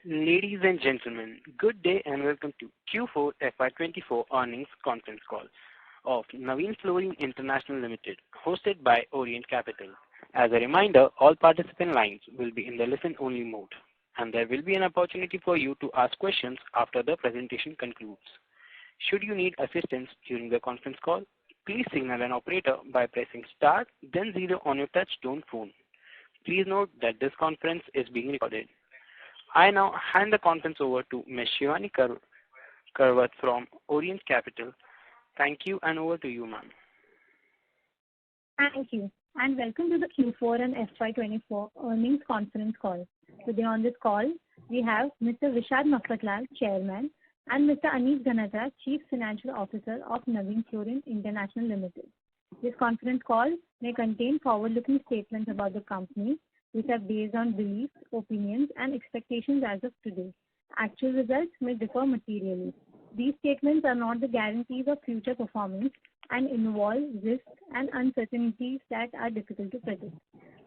Ladies and gentlemen, good day and welcome to Q4 FY24 earnings conference call of Navin Fluorine International Limited, hosted by Orient Capital. As a reminder, all participant lines will be in the listen-only mode, and there will be an opportunity for you to ask questions after the presentation concludes. Should you need assistance during the conference call, please signal an operator by pressing star, then 0 on your touch-tone phone. Please note that this conference is being recorded. I now hand the conference over to Ms. Shivani Karwat from Orient Capital. Thank you, and over to you, ma'am. Thank you, and welcome to the Q4 and FY24 earnings conference call. Today on this call, we have Mr. Vishad Mafatlal, Chairman, and Mr. Anish Ganatra, Chief Financial Officer of Navin Fluorine International Limited. This conference call may contain forward-looking statements about the company, which are based on beliefs, opinions, and expectations as of today. Actual results may differ materially. These statements are not the guarantees of future performance and involve risks and uncertainties that are difficult to predict.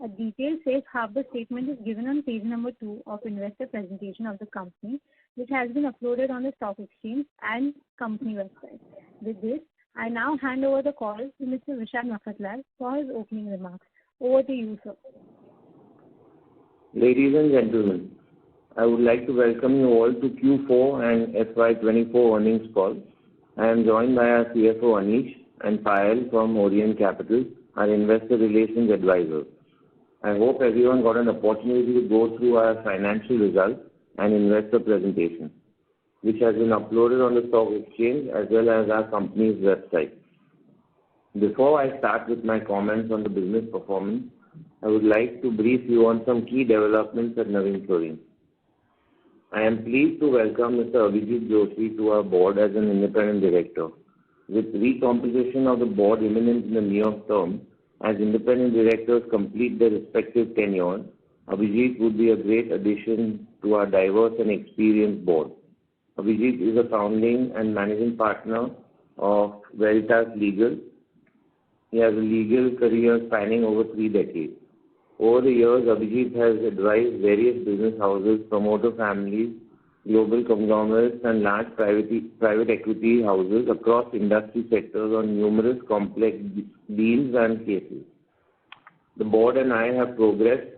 A detailed safe harbor statement is given on page number 2 of investor presentation of the company, which has been uploaded on the stock exchange and company website. With this, I now hand over the call to Mr. Vishad Mafatlal for his opening remarks. Over to you, sir. Ladies and gentlemen, I would like to welcome you all to Q4 and FY24 earnings call. I am joined by our CFO Anish and Payal from Orient Capital, our investor relations advisor. I hope everyone got an opportunity to go through our financial results and investor presentation, which has been uploaded on the stock exchange as well as our company's website. Before I start with my comments on the business performance, I would like to brief you on some key developments at Navin Fluorine. I am pleased to welcome Mr. Abhijit Joshi to our board as an independent director. With recomposition of the board imminent in the near term, as independent directors complete their respective tenure, Abhijit would be a great addition to our diverse and experienced board. Abhijit is a founding and managing partner of Veritas Legal. He has a legal career spanning over 3 decades. Over the years, Abhijit has advised various business houses, promoter families, global conglomerates, and large private equity houses across industry sectors on numerous complex deals and cases. The board and I have progressed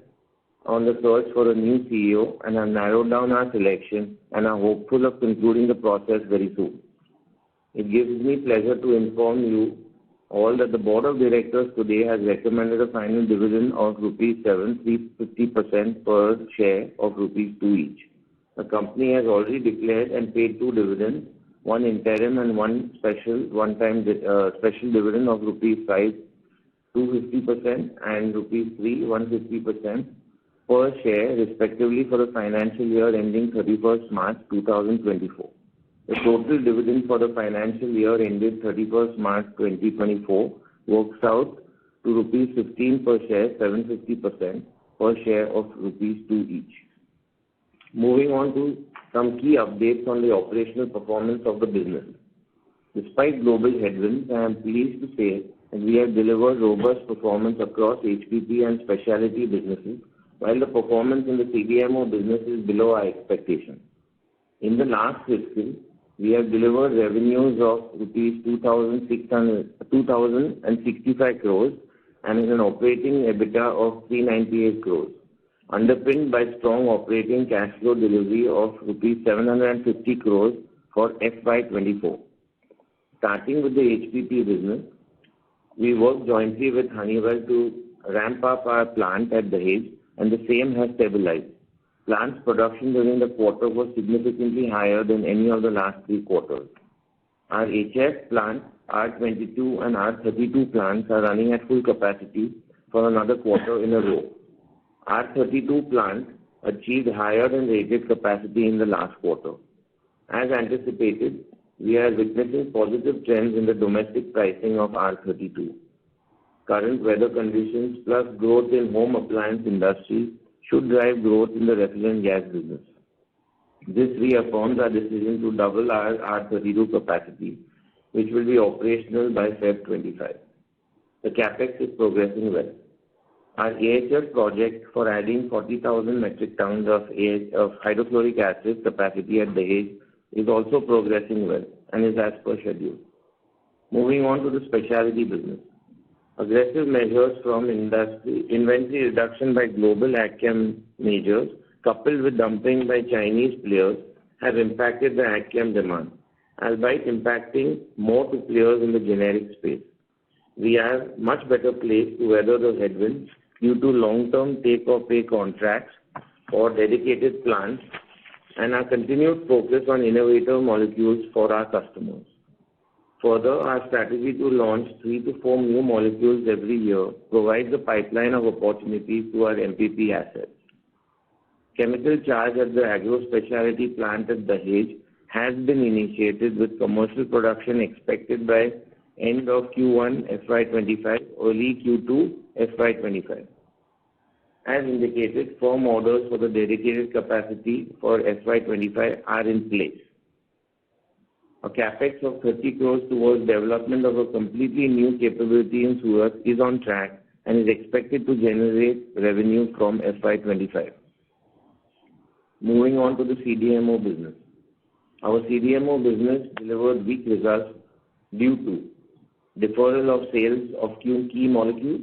on the search for a new CEO and have narrowed down our selection and are hopeful of concluding the process very soon. It gives me pleasure to inform you all that the board of directors today has recommended a final dividend of Rs 7, 350% per share of Rs 2 each. The company has already declared and paid 2 dividends, one interim and one one-time special dividend of Rs 5, 250% and Rs 3, 150% per share respectively for the financial year ending 31st March 2024. The total dividend for the financial year ended 31st March 2024 works out to Rs 15 per share, 750% per share of Rs 2 each. Moving on to some key updates on the operational performance of the business. Despite global headwinds, I am pleased to say that we have delivered robust performance across HPP and specialty businesses, while the performance in the CDMO business is below our expectations. In the last fiscal, we have delivered revenues of Rs 2,065 crores and an operating EBITDA of 398 crores, underpinned by strong operating cash flow delivery of Rs 750 crores for FY24. Starting with the HPP business, we worked jointly with Honeywell to ramp up our plant at Dahej, and the same has stabilized. Plant's production during the quarter was significantly higher than any of the last 3 quarters. Our HF plant, R22 and R32 plants are running at full capacity for another quarter in a row. R32 plant achieved higher than rated capacity in the last quarter. As anticipated, we are witnessing positive trends in the domestic pricing of R32. Current weather conditions plus growth in home appliance industry should drive growth in the refrigerant gas business. This reaffirms our decision to double our R32 capacity, which will be operational by Feb 25. The capex is progressing well. Our AHF project for adding 40,000 metric tons of hydrochloric acid capacity at Dahej is also progressing well and is as per schedule. Moving on to the specialty business. Aggressive measures from inventory reduction by global agchem majors coupled with dumping by Chinese players have impacted the agchem demand, albeit impacting more to players in the generic space. We are much better placed to weather the headwinds due to long-term take-or-pay contracts for dedicated plants and our continued focus on innovative molecules for our customers. Further, our strategy to launch 3 to 4 new molecules every year provides a pipeline of opportunities to our MPP assets. Chemical charge at the agro-specialty plant at Dahej has been initiated with commercial production expected by end of Q1 FY25, early Q2 FY25. As indicated, firm orders for the dedicated capacity for FY25 are in place. A capex of 30 crores towards development of a completely new capability in Surat is on track and is expected to generate revenue from FY25. Moving on to the CDMO business. Our CDMO business delivered weak results due to deferral of sales of key molecules.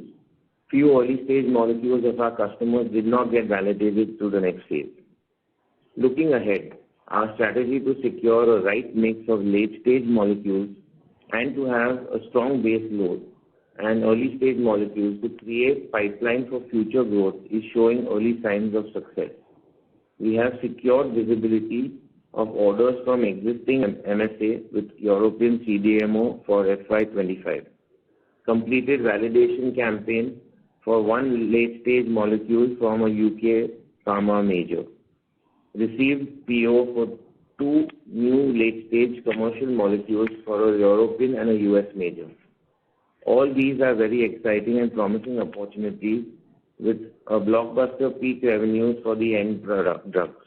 Few early-stage molecules of our customers did not get validated to the next phase. Looking ahead, our strategy to secure a right mix of late-stage molecules and to have a strong base load and early-stage molecules to create pipeline for future growth is showing early signs of success. We have secured visibility of orders from existing MSA with European CDMO for FY25. Completed validation campaign for one late-stage molecule from a UK pharma major. Received PO for 2 new late-stage commercial molecules for a European and a US major. All these are very exciting and promising opportunities with a blockbuster peak revenues for the end product drugs.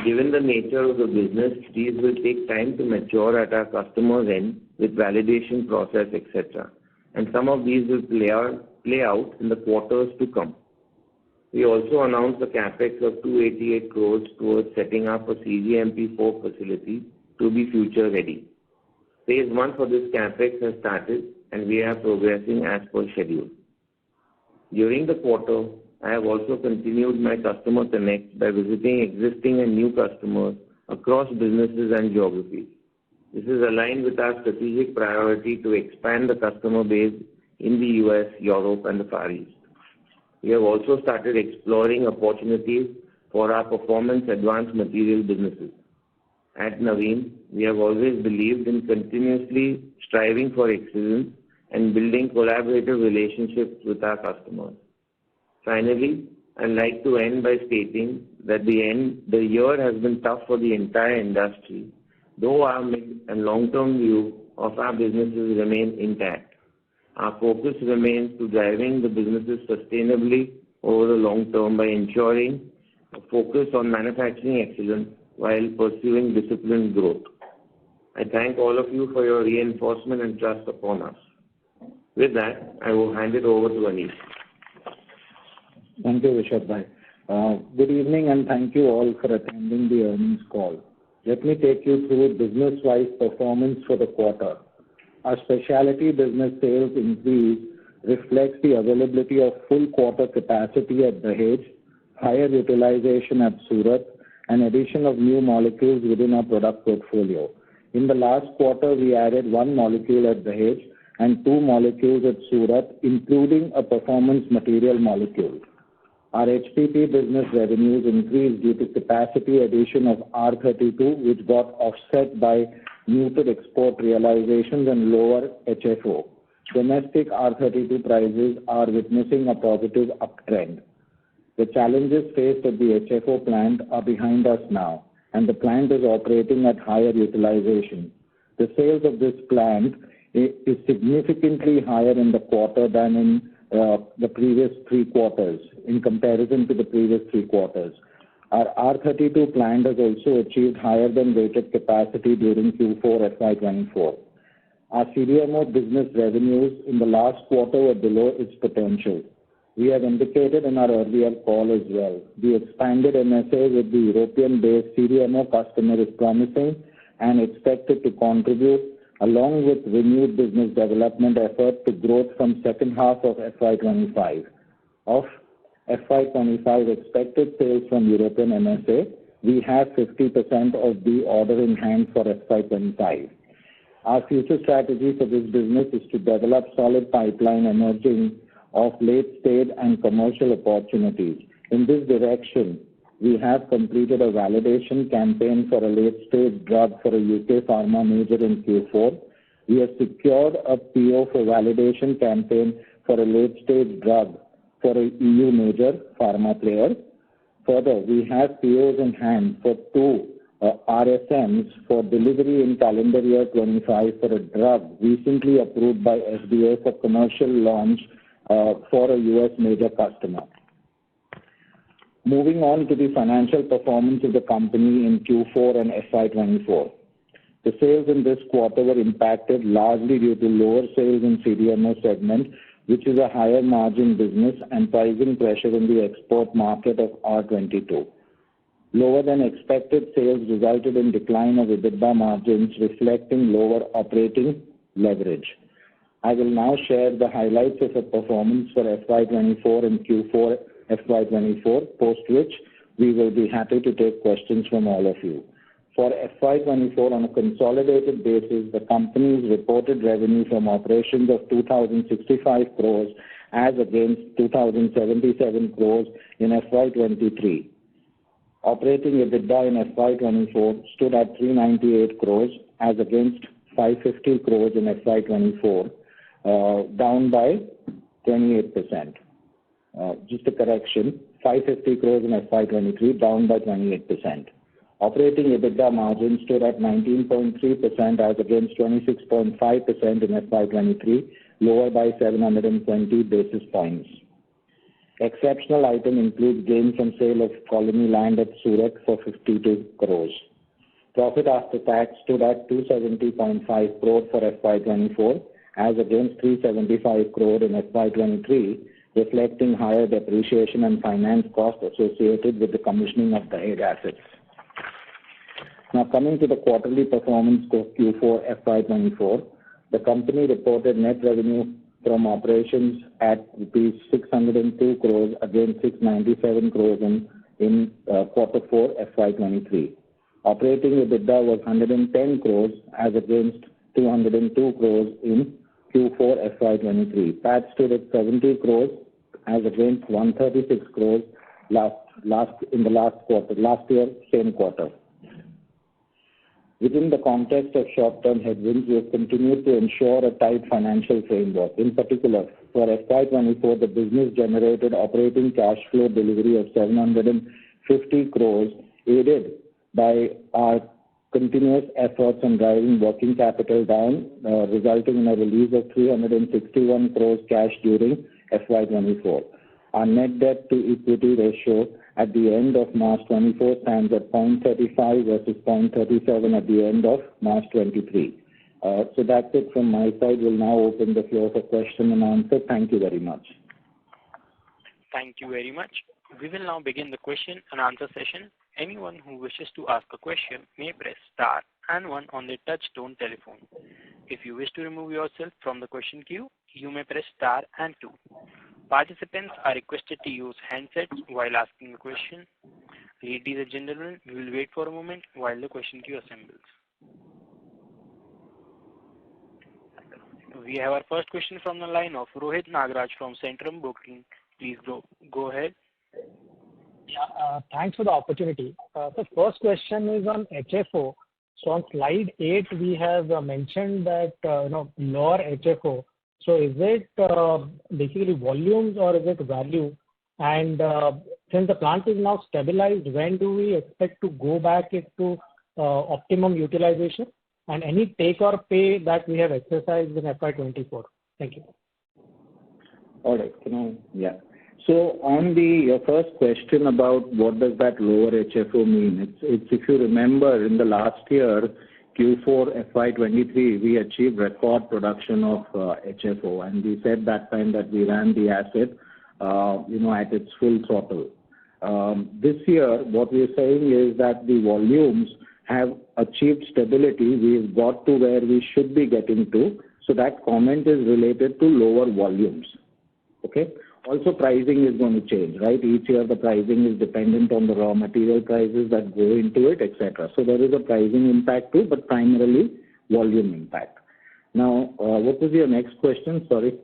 Given the nature of the business, these will take time to mature at our customer's end with validation process, etc. And some of these will play out in the quarters to come. We also announced a capex of 288 crores towards setting up a CGMP4 facility to be future ready. Phase 1 for this capex has started and we are progressing as per schedule. During the quarter, I have also continued my customer connect by visiting existing and new customers across businesses and geographies. This is aligned with our strategic priority to expand the customer base in the US, Europe, and the Far East. We have also started exploring opportunities for our performance advanced material businesses. At Navin, we have always believed in continuously striving for excellence and building collaborative relationships with our customers. Finally, I'd like to end by stating that the year has been tough for the entire industry, though our mid and long-term view of our businesses remain intact. Our focus remains to driving the businesses sustainably over the long term by ensuring a focus on manufacturing excellence while pursuing disciplined growth. I thank all of you for your reinforcement and trust upon us. With that, I will hand it over to Anish. Thank you, Vishad Bhai. Good evening and thank you all for attending the earnings call. Let me take you through business-wise performance for the quarter. Our specialty business sales increase reflects the availability of full quarter capacity at Dahej, higher utilization at Surat, and addition of new molecules within our product portfolio. In the last quarter, we added 1 molecule at Dahej and 2 molecules at Surat, including a performance material molecule. Our HPP business revenues increased due to capacity addition of R32, which got offset by muted export realizations and lower HFO. Domestic R32 prices are witnessing a positive uptrend. The challenges faced at the HFO plant are behind us now, and the plant is operating at higher utilization. The sales of this plant is significantly higher in the quarter than in the previous 3 quarters, in comparison to the previous 3 quarters. Our R32 plant has also achieved higher than rated capacity during Q4 FY24. Our CDMO business revenues in the last quarter were below its potential. We have indicated in our earlier call as well. The expanded MSA with the European-based CDMO customer is promising and expected to contribute, along with renewed business development effort, to growth from second half of FY25. Of FY25 expected sales from European MSA, we have 50% of the order in hand for FY25. Our future strategy for this business is to develop solid pipeline emerging of late-stage and commercial opportunities. In this direction, we have completed a validation campaign for a late-stage drug for a UK pharma major in Q4. We have secured a PO for validation campaign for a late-stage drug for a EU major pharma player. Further, we have POs in hand for 2 RSMs for delivery in calendar year 25 for a drug recently approved by FDA for commercial launch for a US major customer. Moving on to the financial performance of the company in Q4 and FY24. The sales in this quarter were impacted largely due to lower sales in CDMO segment, which is a higher margin business, and pricing pressure in the export market of R22. Lower than expected sales resulted in decline of EBITDA margins, reflecting lower operating leverage. I will now share the highlights of the performance for FY24 and Q4 FY24, post which we will be happy to take questions from all of you. For FY24, on a consolidated basis, the company's reported revenue from operations of 2,065 crores as against 2,077 crores in FY23. Operating EBITDA in FY24 stood at 398 crores as against 550 crores in FY24, down by 28%. Just a correction, 550 crores in FY23, down by 28%. Operating EBITDA margin stood at 19.3% as against 26.5% in FY23, lower by 720 basis points. Exceptional item includes gain from sale of colony land at Surat for 52 crores. Profit after tax stood at 270.5 crore for FY24 as against 375 crore in FY23, reflecting higher depreciation and finance costs associated with the commissioning of the Hague assets. Now coming to the quarterly performance for Q4 FY24, the company reported net revenue from operations at rupees 602 crores against 697 crores in quarter 4 FY23. Operating EBITDA was 110 crores as against 202 crores in Q4 FY23. PAT stood at 70 crores as against 136 crores last year, same quarter. Within the context of short-term headwinds, we have continued to ensure a tight financial framework. In particular, for FY24, the business generated operating cash flow delivery of 750 crores, aided by our continuous efforts on driving working capital down, resulting in a release of 361 crores cash during FY24. Our net debt to equity ratio at the end of March 24 stands at 0.35 versus 0.37 at the end of March 23. So that's it from my side. We'll now open the floor for question and answer. Thank you very much. Thank you very much. We will now begin the question and answer session. Anyone who wishes to ask a question may press star and 1 on their touch-tone telephone. If you wish to remove yourself from the question queue, you may press star and 2. Participants are requested to use handsets while asking a question. Ladies and gentlemen, we will wait for a moment while the question queue assembles. We have our first question from the line of Rohit Nagraj from Centrum Broking. Please go ahead. Yeah, thanks for the opportunity. The first question is on HFO. So on slide 8, we have mentioned that lower HFO. So is it basically volumes or is it value? And since the plant is now stabilized, when do we expect to go back into optimum utilization? And any take or pay that we have exercised in FY24? Thank you. All right. Yeah. So on your first question about what does that lower HFO mean, it's if you remember in the last year, Q4 FY23, we achieved record production of HFO, and we said that time that we ran the asset at its full throttle. This year, what we are saying is that the volumes have achieved stability. We've got to where we should be getting to. So that comment is related to lower volumes. Okay. Also, pricing is going to change, right? Each year, the pricing is dependent on the raw material prices that go into it, etc. So there is a pricing impact too, but primarily volume impact. Now, what was your next question? Sorry.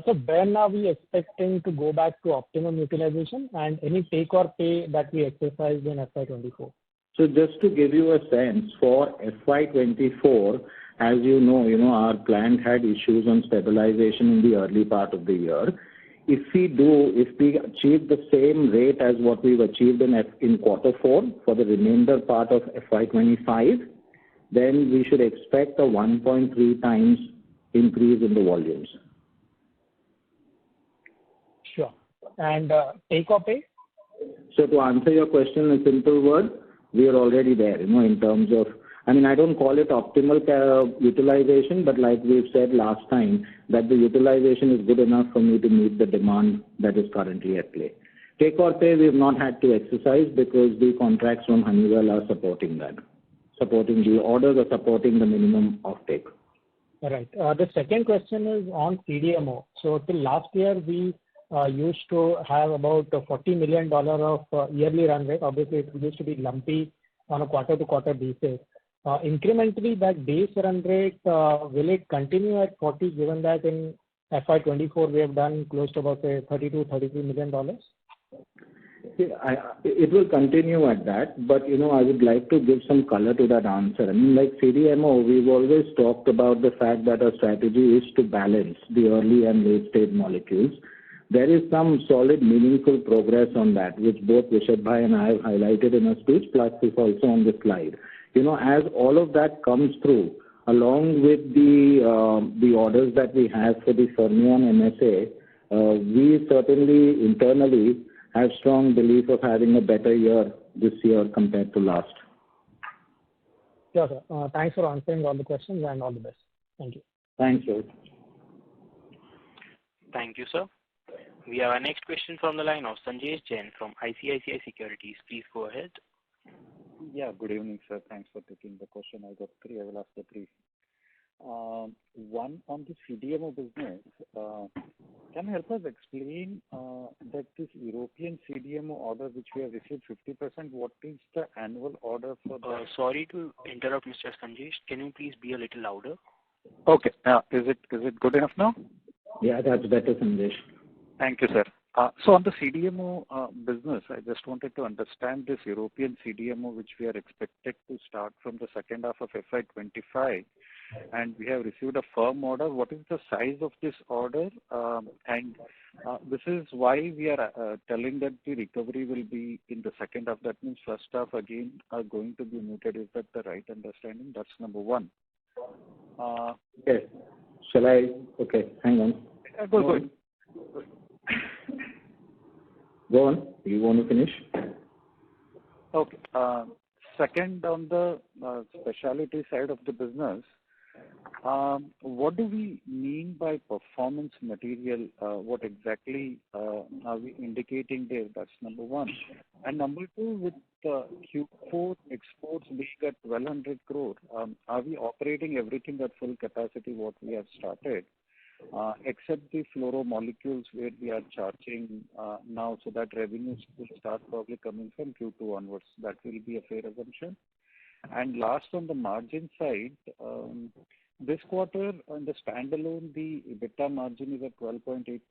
So when are we expecting to go back to optimum utilization, and any take or pay that we exercised in FY24? So just to give you a sense, for FY24, as you know, our plant had issues on stabilization in the early part of the year. If we achieve the same rate as what we've achieved in quarter 4 for the remainder part of FY25, then we should expect a 1.3 times increase in the volumes. Sure. And take or pay? So to answer your question in a simple word, we are already there, in terms of, I don't call it optimal utilization, but like we've said last time, that the utilization is good enough for me to meet the demand that is currently at play. Take or pay, we have not had to exercise because the contracts from Honeywell are supporting that. Supporting the orders are supporting the minimum offtake. All right. The second question is on CDMO. So till last year, we used to have about $40 million of yearly run rate. Obviously, it used to be lumpy on a quarter-to-quarter basis. Incrementally, that base run rate, will it continue at 40, given that in FY24 we have done close to about $32-33 million? It will continue at that, but I would like to give some color to that answer. Like CDMO, we've always talked about the fact that our strategy is to balance the early and late stage molecules. There is some solid, meaningful progress on that, which both Vishad Bhai and I have highlighted in our speech, plus is also on the slide. As all of that comes through, along with the orders that we have for the Fermion MSA, we certainly internally have strong belief of having a better year this year compared to last. Sure, sir. Thanks for answering all the questions and all the best. Thank you. Thanks, Rohit. Thank you, sir. We have our next question from the line of Sanjesh Jain from ICICI Securities. Please go ahead. Yeah, good evening, sir. Thanks for taking the question. I got 3. I will ask the 3. One, on the CDMO business, can you help us explain that this European CDMO order which we have received 50%, what is the annual order for the... Sorry to interrupt, Mr. Sanjesh. Can you please be a little louder? Okay. Is it good enough now? Yeah, that's better, Sanjesh. Thank you, sir. So on the CDMO business, I just wanted to understand this European CDMO, which we are expected to start from the second half of FY25, and we have received a firm order. What is the size of this order? And this is why we are telling that the recovery will be in the second half. That means first half again are going to be muted. Is that the right understanding? That's number one. Okay. Shall I? Okay, hang on. Go ahead. Go on. You want to finish? Okay. Second, on the specialty side of the business, what do we mean by performance material? What exactly are we indicating there? That's number one. And number two, with Q4 exports being at 1,200 crore, are we operating everything at full capacity, what we have started? Except the fluoro molecules where we are charging now, so that revenues will start probably coming from Q2 onwards. That will be a fair assumption. And last, on the margin side, this quarter on the standalone, the EBITDA margin is at 12.8%,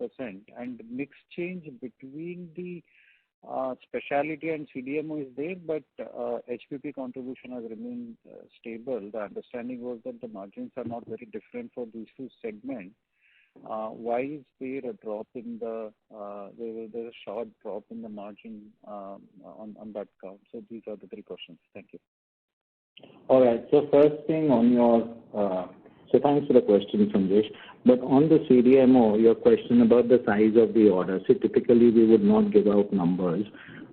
and mix change between the specialty and CDMO is there, but HPP contribution has remained stable. The understanding was that the margins are not very different for these two segments. Why is there a drop in the there's a sharp drop in the margin on that count? So these are the 3 questions. Thank you. All right. So first thing on your so thanks for the question, Sanjesh. But on the CDMO, your question about the size of the order. So typically we would not give out numbers,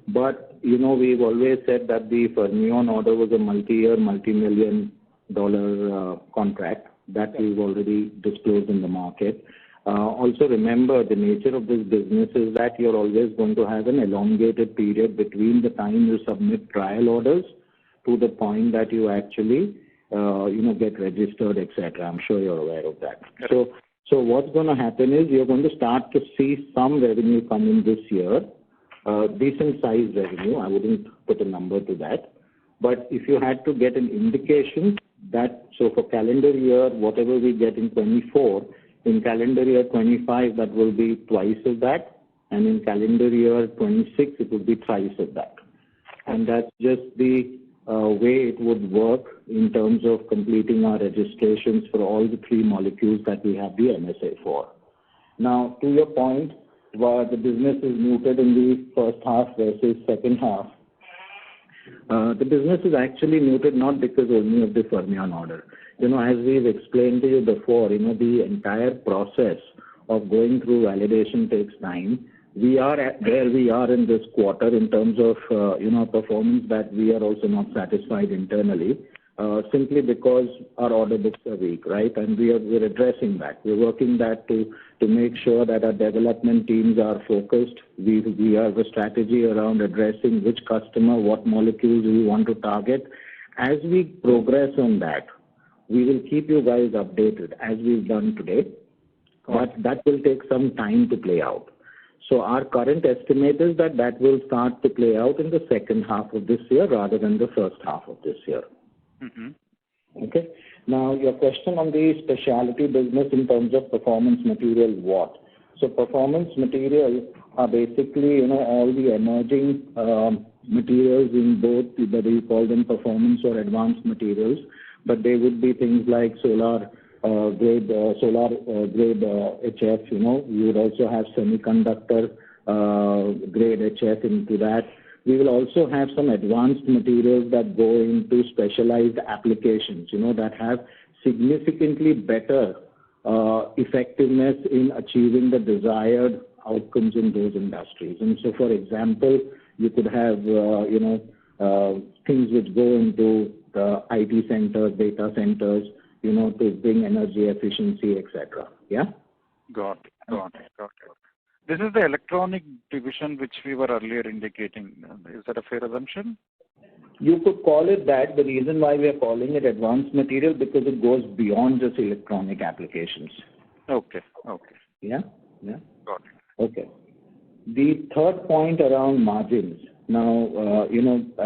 but we've always said that the Fermion order was a multi-year, multi-million-dollar contract that we've already disclosed in the market. Also remember, the nature of this business is that you're always going to have an elongated period between the time you submit trial orders to the point that you actually, get registered, etc. I'm sure you're aware of that. So what's going to happen is you're going to start to see some revenue come in this year, decent sized revenue. I wouldn't put a number to that. But if you had to get an indication that, so for calendar year, whatever we get in 24, in calendar year 25, that will be twice of that. And in calendar year 26, it would be thrice of that. And that's just the way it would work in terms of completing our registrations for all the 3 molecules that we have the MSA for. Now, to your point, where the business is muted in the first half versus second half, the business is actually muted not because only of the Fermion order. As we've explained to you before, the entire process of going through validation takes time. We are at where we are in this quarter in terms of, performance that we are also not satisfied internally, simply because our order books are weak, right? And we're addressing that. We're working that to make sure that our development teams are focused. We have a strategy around addressing which customer, what molecules we want to target. As we progress on that, we will keep you guys updated as we've done today, but that will take some time to play out. So our current estimate is that will start to play out in the second half of this year rather than the first half of this year. Mm-hmm. Okay. Now, your question on the specialty business in terms of performance material, what? So performance materials are basically, all the emerging materials in both, whether you call them performance or advanced materials, but they would be things like solar grade HF. You would also have semiconductor grade HF into that. We will also have some advanced materials that go into specialized applications, that have significantly better effectiveness in achieving the desired outcomes in those industries. And so, for example, you could have, things which go into the IT centers, data centers, to bring energy efficiency, etc. Yeah? Got it. This is the electronic division which we were earlier indicating. Is that a fair assumption? You could call it that. The reason why we are calling it advanced material because it goes beyond just electronic applications. Okay. Yeah? Got it. Okay. The third point around margins. Now,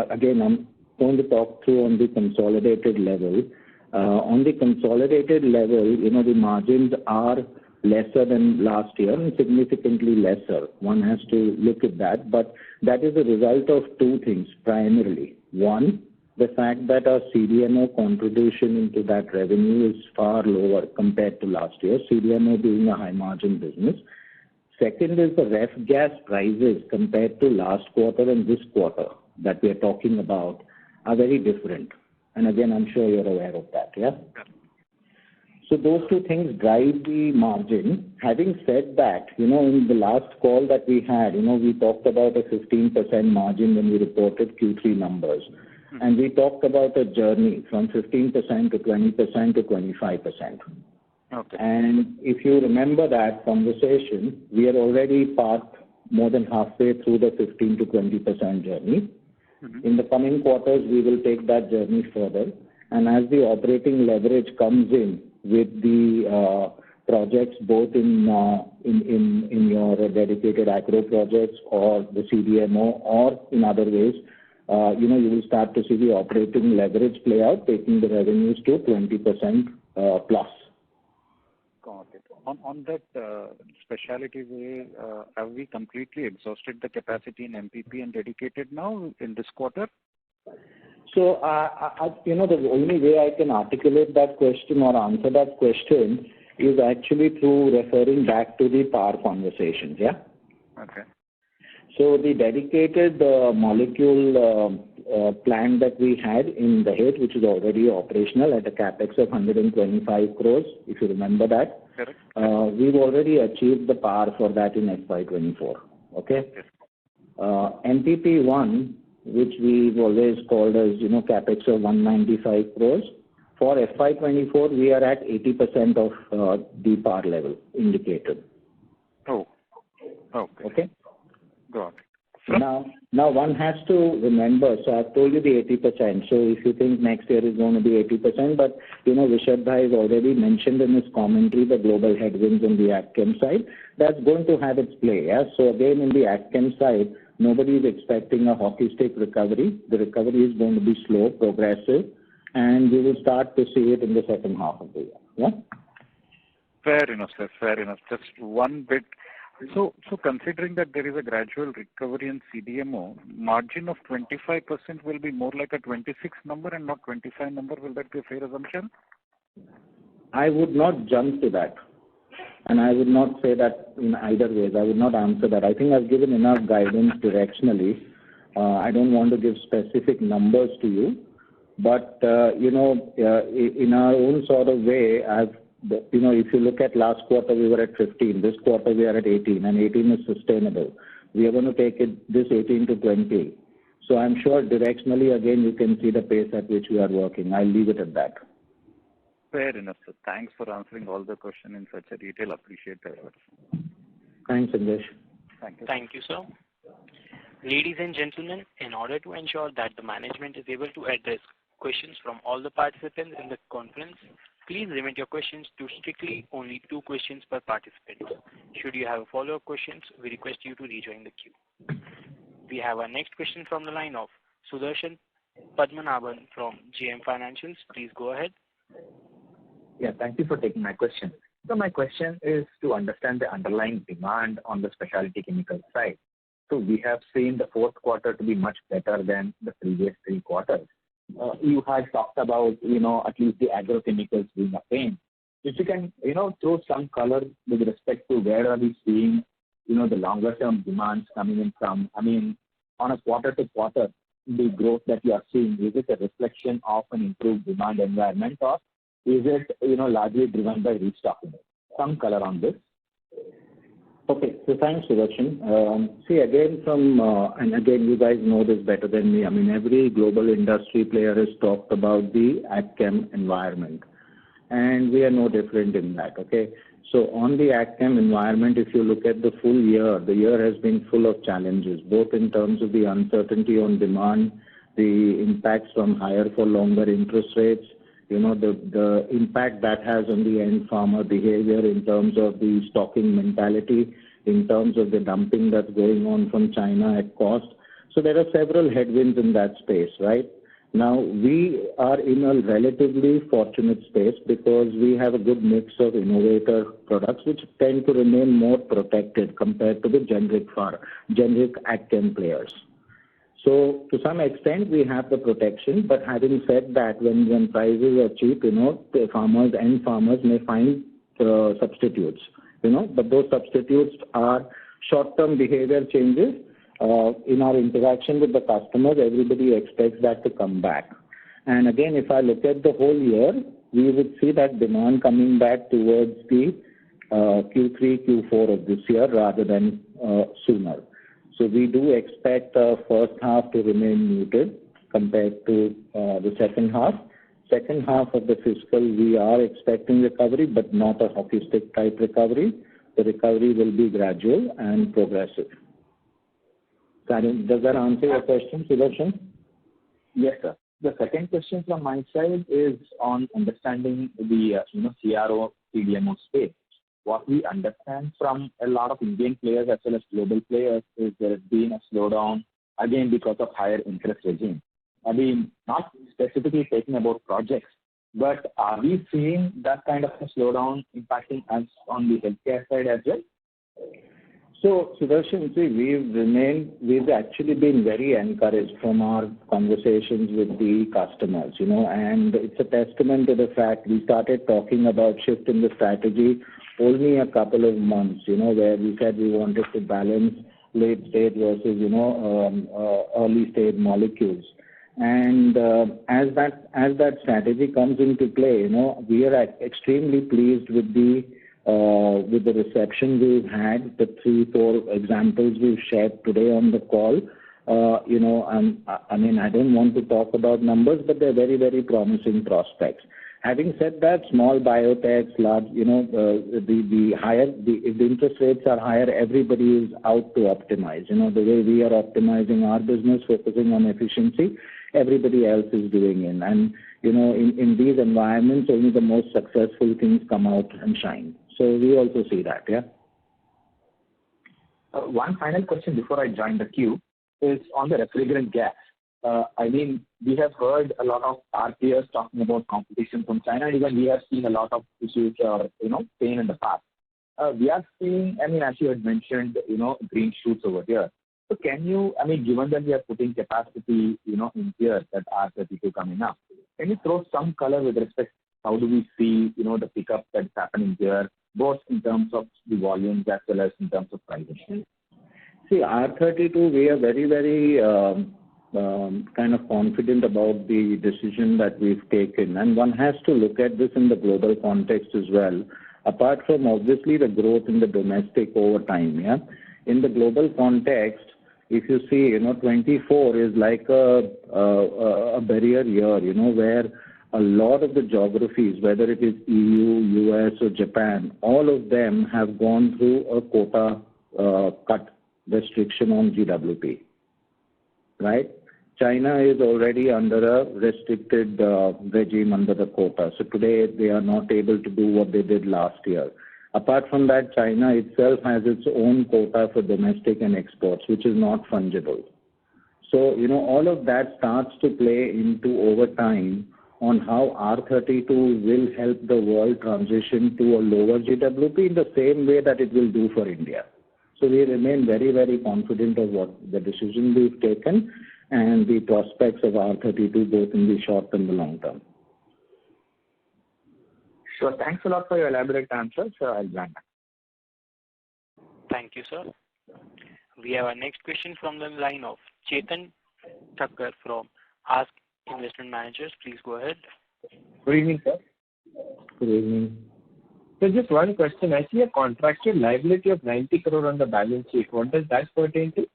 again, I'm going to talk through on the consolidated level. On the consolidated level, the margins are lesser than last year and significantly lesser. One has to look at that, but that is a result of 2 things primarily. One, the fact that our CDMO contribution into that revenue is far lower compared to last year, CDMO being a high margin business. Second is the ref gas prices compared to last quarter and this quarter that we are talking about are very different. And again, I'm sure you're aware of that, yeah? So those 2 things drive the margin. Having said that, in the last call that we had, we talked about a 15% margin when we reported Q3 numbers. Mm-hmm. And we talked about a journey from 15% to 20% to 25%. Okay. And if you remember that conversation, we are already past more than halfway through the 15 to 20% journey. Mm-hmm. In the coming quarters, we will take that journey further. And as the operating leverage comes in with the projects, both in your dedicated agro projects or the CDMO or in other ways, you will start to see the operating leverage play out, taking the revenues to 20% plus. Got it. On that specialty way, have we completely exhausted the capacity in MPP and dedicated now in this quarter? So, the only way I can articulate that question or answer that question is actually through referring back to the power conversations, yeah? Okay. So the dedicated molecule plant that we had in the Dahej, which is already operational at a capex of 125 crores, if you remember that. Correct. We've already achieved the power for that in FY24. Okay. Yes. MPP1, which we've always called as capex of 195 crores. For FY24, we are at 80% of the par level indicated. Oh, okay. Okay? Got it. Now one has to remember, so I've told you the 80%. So if you think next year is going to be 80%, but Vishad Bhai has already mentioned in his commentary the global headwinds on the AgChem side. That's going to have its play. Yeah? So again, in the AgChem side, nobody is expecting a hockey stick recovery. The recovery is going to be slow, progressive, and we will start to see it in the second half of the year. Yeah? Fair enough, sir. Fair enough. Just one bit. So considering that there is a gradual recovery in CDMO, margin of 25% will be more like a 26 number and not 25 number. Will that be a fair assumption? I would not jump to that. And I would not say that in either ways. I would not answer that. I think I've given enough guidance directionally. I don't want to give specific numbers to you. But, in our own sort of way, if you look at last quarter, we were at 15. This quarter, we are at 18, and 18 is sustainable. We are going to take this 18 to 20. So I'm sure directionally, again, you can see the pace at which we are working. I'll leave it at that. Fair enough, sir. Thanks for answering all the questions in such a detail. Appreciate that. Thanks, Sandesh. Thank you. Thank you, sir. Ladies and gentlemen, in order to ensure that the management is able to address questions from all the participants in the conference, please limit your questions to strictly only 2 questions per participant. Should you have follow-up questions, we request you to rejoin the queue. We have our next question from the line of Sudarshan Padmanabhan from JM Financials. Please go ahead. Yeah, thank you for taking my question. So my question is to understand the underlying demand on the specialty chemical side. So we have seen the fourth quarter to be much better than the previous 3 quarters. You had talked about, at least the agrochemicals being a pain. If you can, throw some color with respect to where are we seeing, the longer term demands coming in from, on a quarter to quarter, the growth that you are seeing, is it a reflection of an improved demand environment or is it, largely driven by restocking? Some color on this. Okay, so thanks, Sudarshan. See, again, and again, you guys know this better than me. Every global industry player has talked about the AgChem environment, and we are no different in that, okay? So on the AgChem environment, if you look at the full year, the year has been full of challenges, both in terms of the uncertainty on demand, the impacts from higher for longer interest rates, the impact that has on the end farmer behavior in terms of the stocking mentality, in terms of the dumping that's going on from China at cost. So there are several headwinds in that space, right? Now, we are in a relatively fortunate space because we have a good mix of innovator products which tend to remain more protected compared to the generic AgChem players. So to some extent, we have the protection, but having said that, when prices are cheap, the farmers may find substitutes, but those substitutes are short-term behavior changes. In our interaction with the customers, everybody expects that to come back. And again, if I look at the whole year, we would see that demand coming back towards the Q3, Q4 of this year rather than sooner. So we do expect the first half to remain muted compared to the second half. Second half of the fiscal, we are expecting recovery, but not a hockey stick type recovery. The recovery will be gradual and progressive. Does that answer your question, Sudarshan? Yes, sir. The second question from my side is on understanding the CRO CDMO space. What we understand from a lot of Indian players as well as global players is there has been a slowdown, again, because of higher interest regime. Not specifically talking about projects, but are we seeing that kind of a slowdown impacting us on the healthcare side as well? So, Sudarshan, see, we've actually been very encouraged from our conversations with the customers, and it's a testament to the fact we started talking about shift in the strategy only a couple of months, where we said we wanted to balance late stage versus, early stage molecules. And as that strategy comes into play, we are extremely pleased with the reception we've had, the 3-4 examples we've shared today on the call. I don't want to talk about numbers, but they're very, very promising prospects. Having said that, small biotechs, large, if the interest rates are higher, everybody is out to optimize. The way we are optimizing our business, focusing on efficiency, everybody else is doing it. And, in these environments, only the most successful things come out and shine. So we also see that, yeah. One final question before I join the queue is on the refrigerant gas. We have heard a lot of our peers talking about competition from China, and even we have seen a lot of issues or, pain in the past. We are seeing, as you had mentioned, green shoots over here. So can you, given that we are putting capacity, in here that R32 coming up, can you throw some color with respect how do we see, the pickup that's happening here, both in terms of the volumes as well as in terms of pricing? See, R32, we are very, very kind of confident about the decision that we've taken. And one has to look at this in the global context as well, apart from obviously the growth in the domestic over time. Yeah, in the global context, if you see, 24 is like a barrier year, where a lot of the geographies, whether it is EU, US, or Japan, all of them have gone through a quota cut restriction on GWP, right? China is already under a restricted regime under the quota. So today they are not able to do what they did last year. Apart from that, China itself has its own quota for domestic and exports, which is not fungible. So, all of that starts to play into over time on how R32 will help the world transition to a lower GWP in the same way that it will do for India. So we remain very, very confident of what the decision we've taken and the prospects of R32 both in the short and the long term. Sure. Thanks a lot for your elaborate answers. I'll join back. Thank you, sir. We have our next question from the line of Chetan Thakkar from Ask Investment Managers. Please go ahead. Good evening, sir. Good evening. So just one question. I see a contractual liability of 90 crore on the balance sheet. What does that pertain to?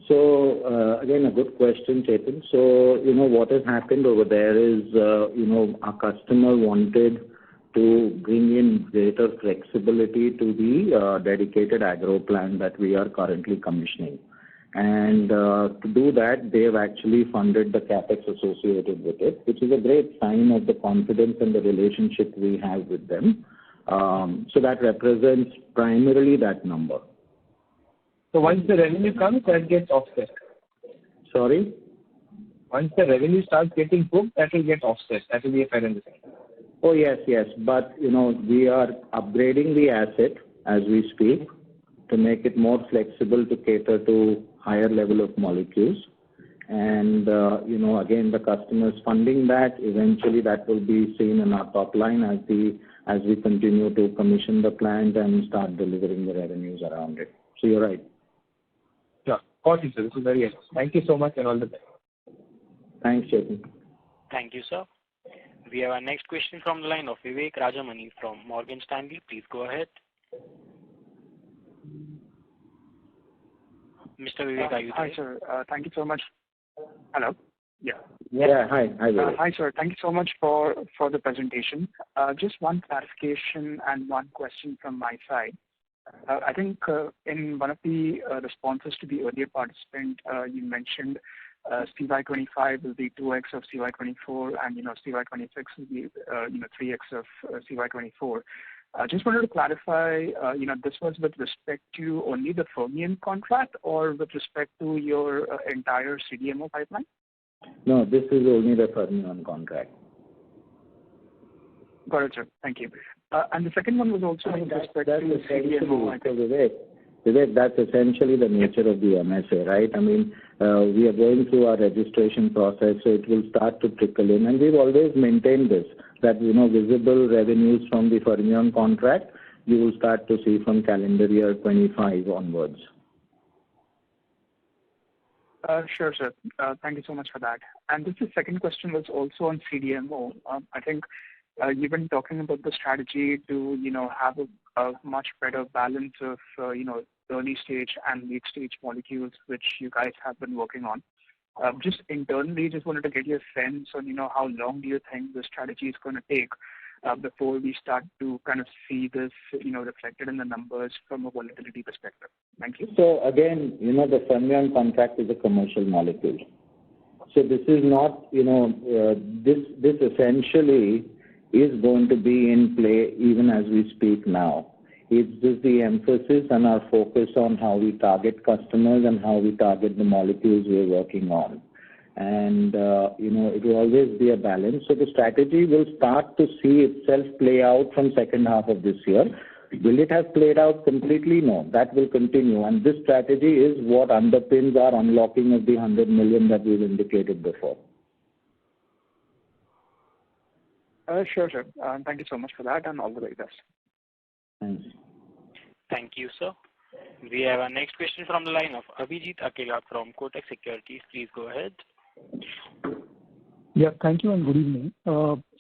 So, again, a good question, Chetan. So, what has happened over there is, our customer wanted to bring in greater flexibility to the dedicated agro plant that we are currently commissioning. And to do that, they have actually funded the capex associated with it, which is a great sign of the confidence and the relationship we have with them. So that represents primarily that number. So once the revenue comes, that gets offset. Sorry? Once the revenue starts getting booked, that will get offset. That will be a fair understanding. Oh, yes. But, we are upgrading the asset as we speak to make it more flexible to cater to higher level of molecules. And, again, the customer's funding that. Eventually, that will be seen in our top line as we continue to commission the plant and start delivering the revenues around it. So you're right. Sure. Got it, sir. This is very helpful. Thank you so much and all the best. Thanks, Chetan. Thank you, sir. We have our next question from the line of Vivek Rajamani from Morgan Stanley. Please go ahead. Mr. Vivek, are you there? Hi, sir. Thank you so much. Hello? Yeah. Yeah, hi. Hi, Vivek. Hi, sir. Thank you so much for the presentation. Just one clarification and one question from my side. I think in one of the responses to the earlier participant, you mentioned CY25 will be 2x of CY24 and, CY26 will be, 3x of CY24. Just wanted to clarify, this was with respect to only the Fermion contract or with respect to your entire CDMO pipeline? No, this is only the Fermion contract. Got it, sir. Thank you. And the second one was also with respect to CDMO. Vivek, that's essentially the nature of the MSA, right? We are going through our registration process, so it will start to trickle in. And we've always maintained this, that, visible revenues from the Fermion contract, you will start to see from calendar year 25 onwards. Sure, sir. Thank you so much for that. And this second question was also on CDMO. I think you've been talking about the strategy to, have a much better balance of, early stage and late stage molecules, which you guys have been working on. Just internally, just wanted to get your sense on, how long do you think the strategy is going to take before we start to kind of see this, reflected in the numbers from a volatility perspective? Thank you. So again, the Fermion contract is a commercial molecule. So this is not, this essentially is going to be in play even as we speak now. It's just the emphasis and our focus on how we target customers and how we target the molecules we're working on. And, it will always be a balance. So the strategy will start to see itself play out from second half of this year. Will it have played out completely? No, that will continue. And this strategy is what underpins our unlocking of the 100 million that we've indicated before. Sure. Thank you so much for that, and all the very best. Thanks. Thank you, sir. We have our next question from the line of Abhijit Akela from Kotak Securities. Please go ahead. Yeah, thank you and good evening.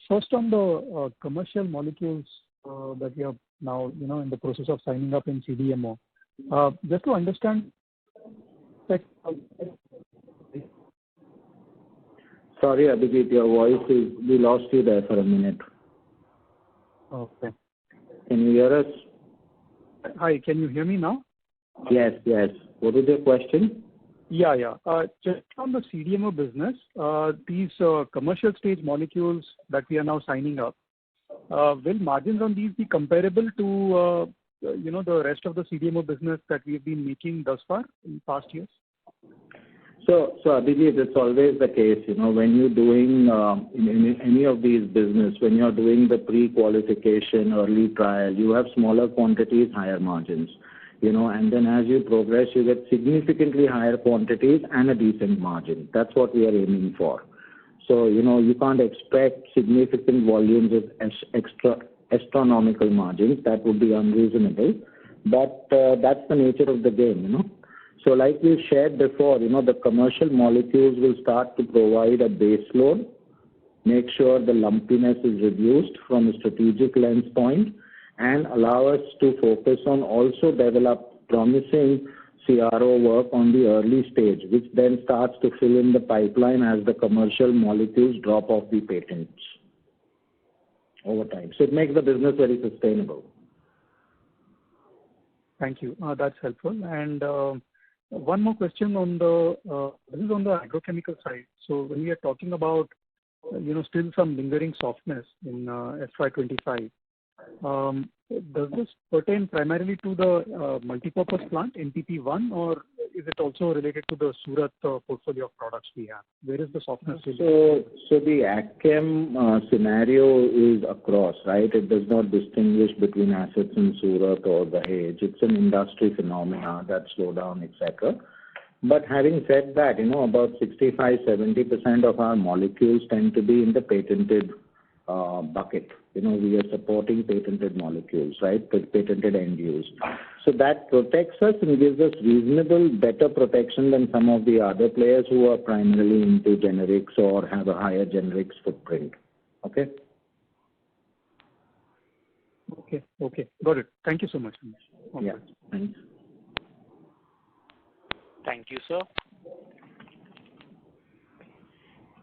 First on the commercial molecules that you are now, in the process of signing up in CDMO. Just to understand that. Sorry, Abhijit, your voice is, we lost you there for a minute. Okay. Can you hear us? Hi, can you hear me now? Yes. What is your question? Yeah. Just on the CDMO business, these commercial stage molecules that we are now signing up, will margins on these be comparable to, the rest of the CDMO business that we've been making thus far in past years? So Abhijit, it's always the case, when you're doing in any of these business, when you're doing the pre-qualification, early trial, you have smaller quantities, higher margins, and then as you progress, you get significantly higher quantities and a decent margin. That's what we are aiming for. So, you can't expect significant volumes of astronomical margins. That would be unreasonable, but that's the nature of the game, So like we've shared before, the commercial molecules will start to provide a base load, make sure the lumpiness is reduced from a strategic lens point, and allow us to focus on also develop promising CRO work on the early stage, which then starts to fill in the pipeline as the commercial molecules drop off the patents over time. So it makes the business very sustainable. Thank you. That's helpful. And one more question on this is on the agrochemical side. So when we are talking about, still some lingering softness in FY25, does this pertain primarily to the multipurpose plant, NPP1, or is it also related to the Surat portfolio of products we have? Where is the softness? So the AgChem scenario is across, right? It does not distinguish between assets in Surat or Dahej. It's an industry phenomena, that slowdown, etc. But having said that, about 65-70% of our molecules tend to be in the patented bucket. We are supporting patented molecules, right? Patented end use. So that protects us and gives us reasonable, better protection than some of the other players who are primarily into generics or have a higher generics footprint. Okay? Okay. Got it. Thank you so much. Okay. Yeah, thanks. Thank you, sir.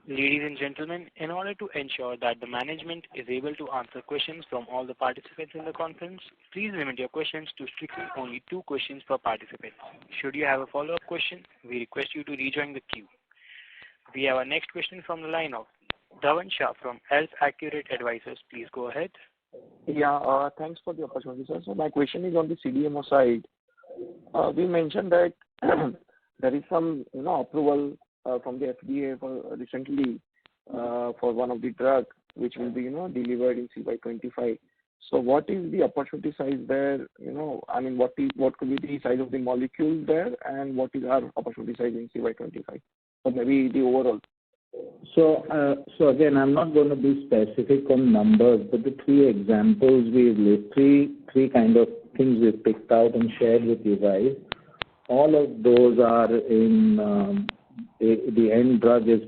Ladies and gentlemen, in order to ensure that the management is able to answer questions from all the participants in the conference, please limit your questions to strictly only 2 questions per participant. Should you have a follow-up question, we request you to rejoin the queue. We have our next question from the line of Dhavan Shah from Health Accurate Advisors. Please go ahead. Yeah, thanks for the opportunity, sir. So my question is on the CDMO side. We mentioned that there is some, approval from the FDA recently for one of the drugs which will be, delivered in CY25. So what is the opportunity size there? What could be the size of the molecule there, and what is our opportunity size in CY25? Or maybe the overall. So again, I'm not going to be specific on numbers, but the 3 examples we've listed, three kind of things we've picked out and shared with you guys. All of those are in the end drug is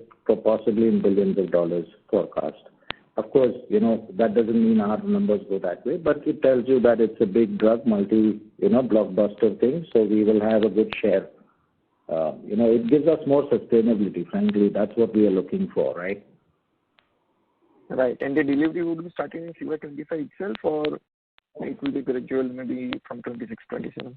possibly in billions of dollars forecast. Of course, that doesn't mean our numbers go that way, but it tells you that it's a big drug, blockbuster thing, so we will have a good share it gives us more sustainability. Frankly, that's what we are looking for, right? Right. And the delivery would be starting in FY25 itself, or it will be gradual, maybe from 26, 27?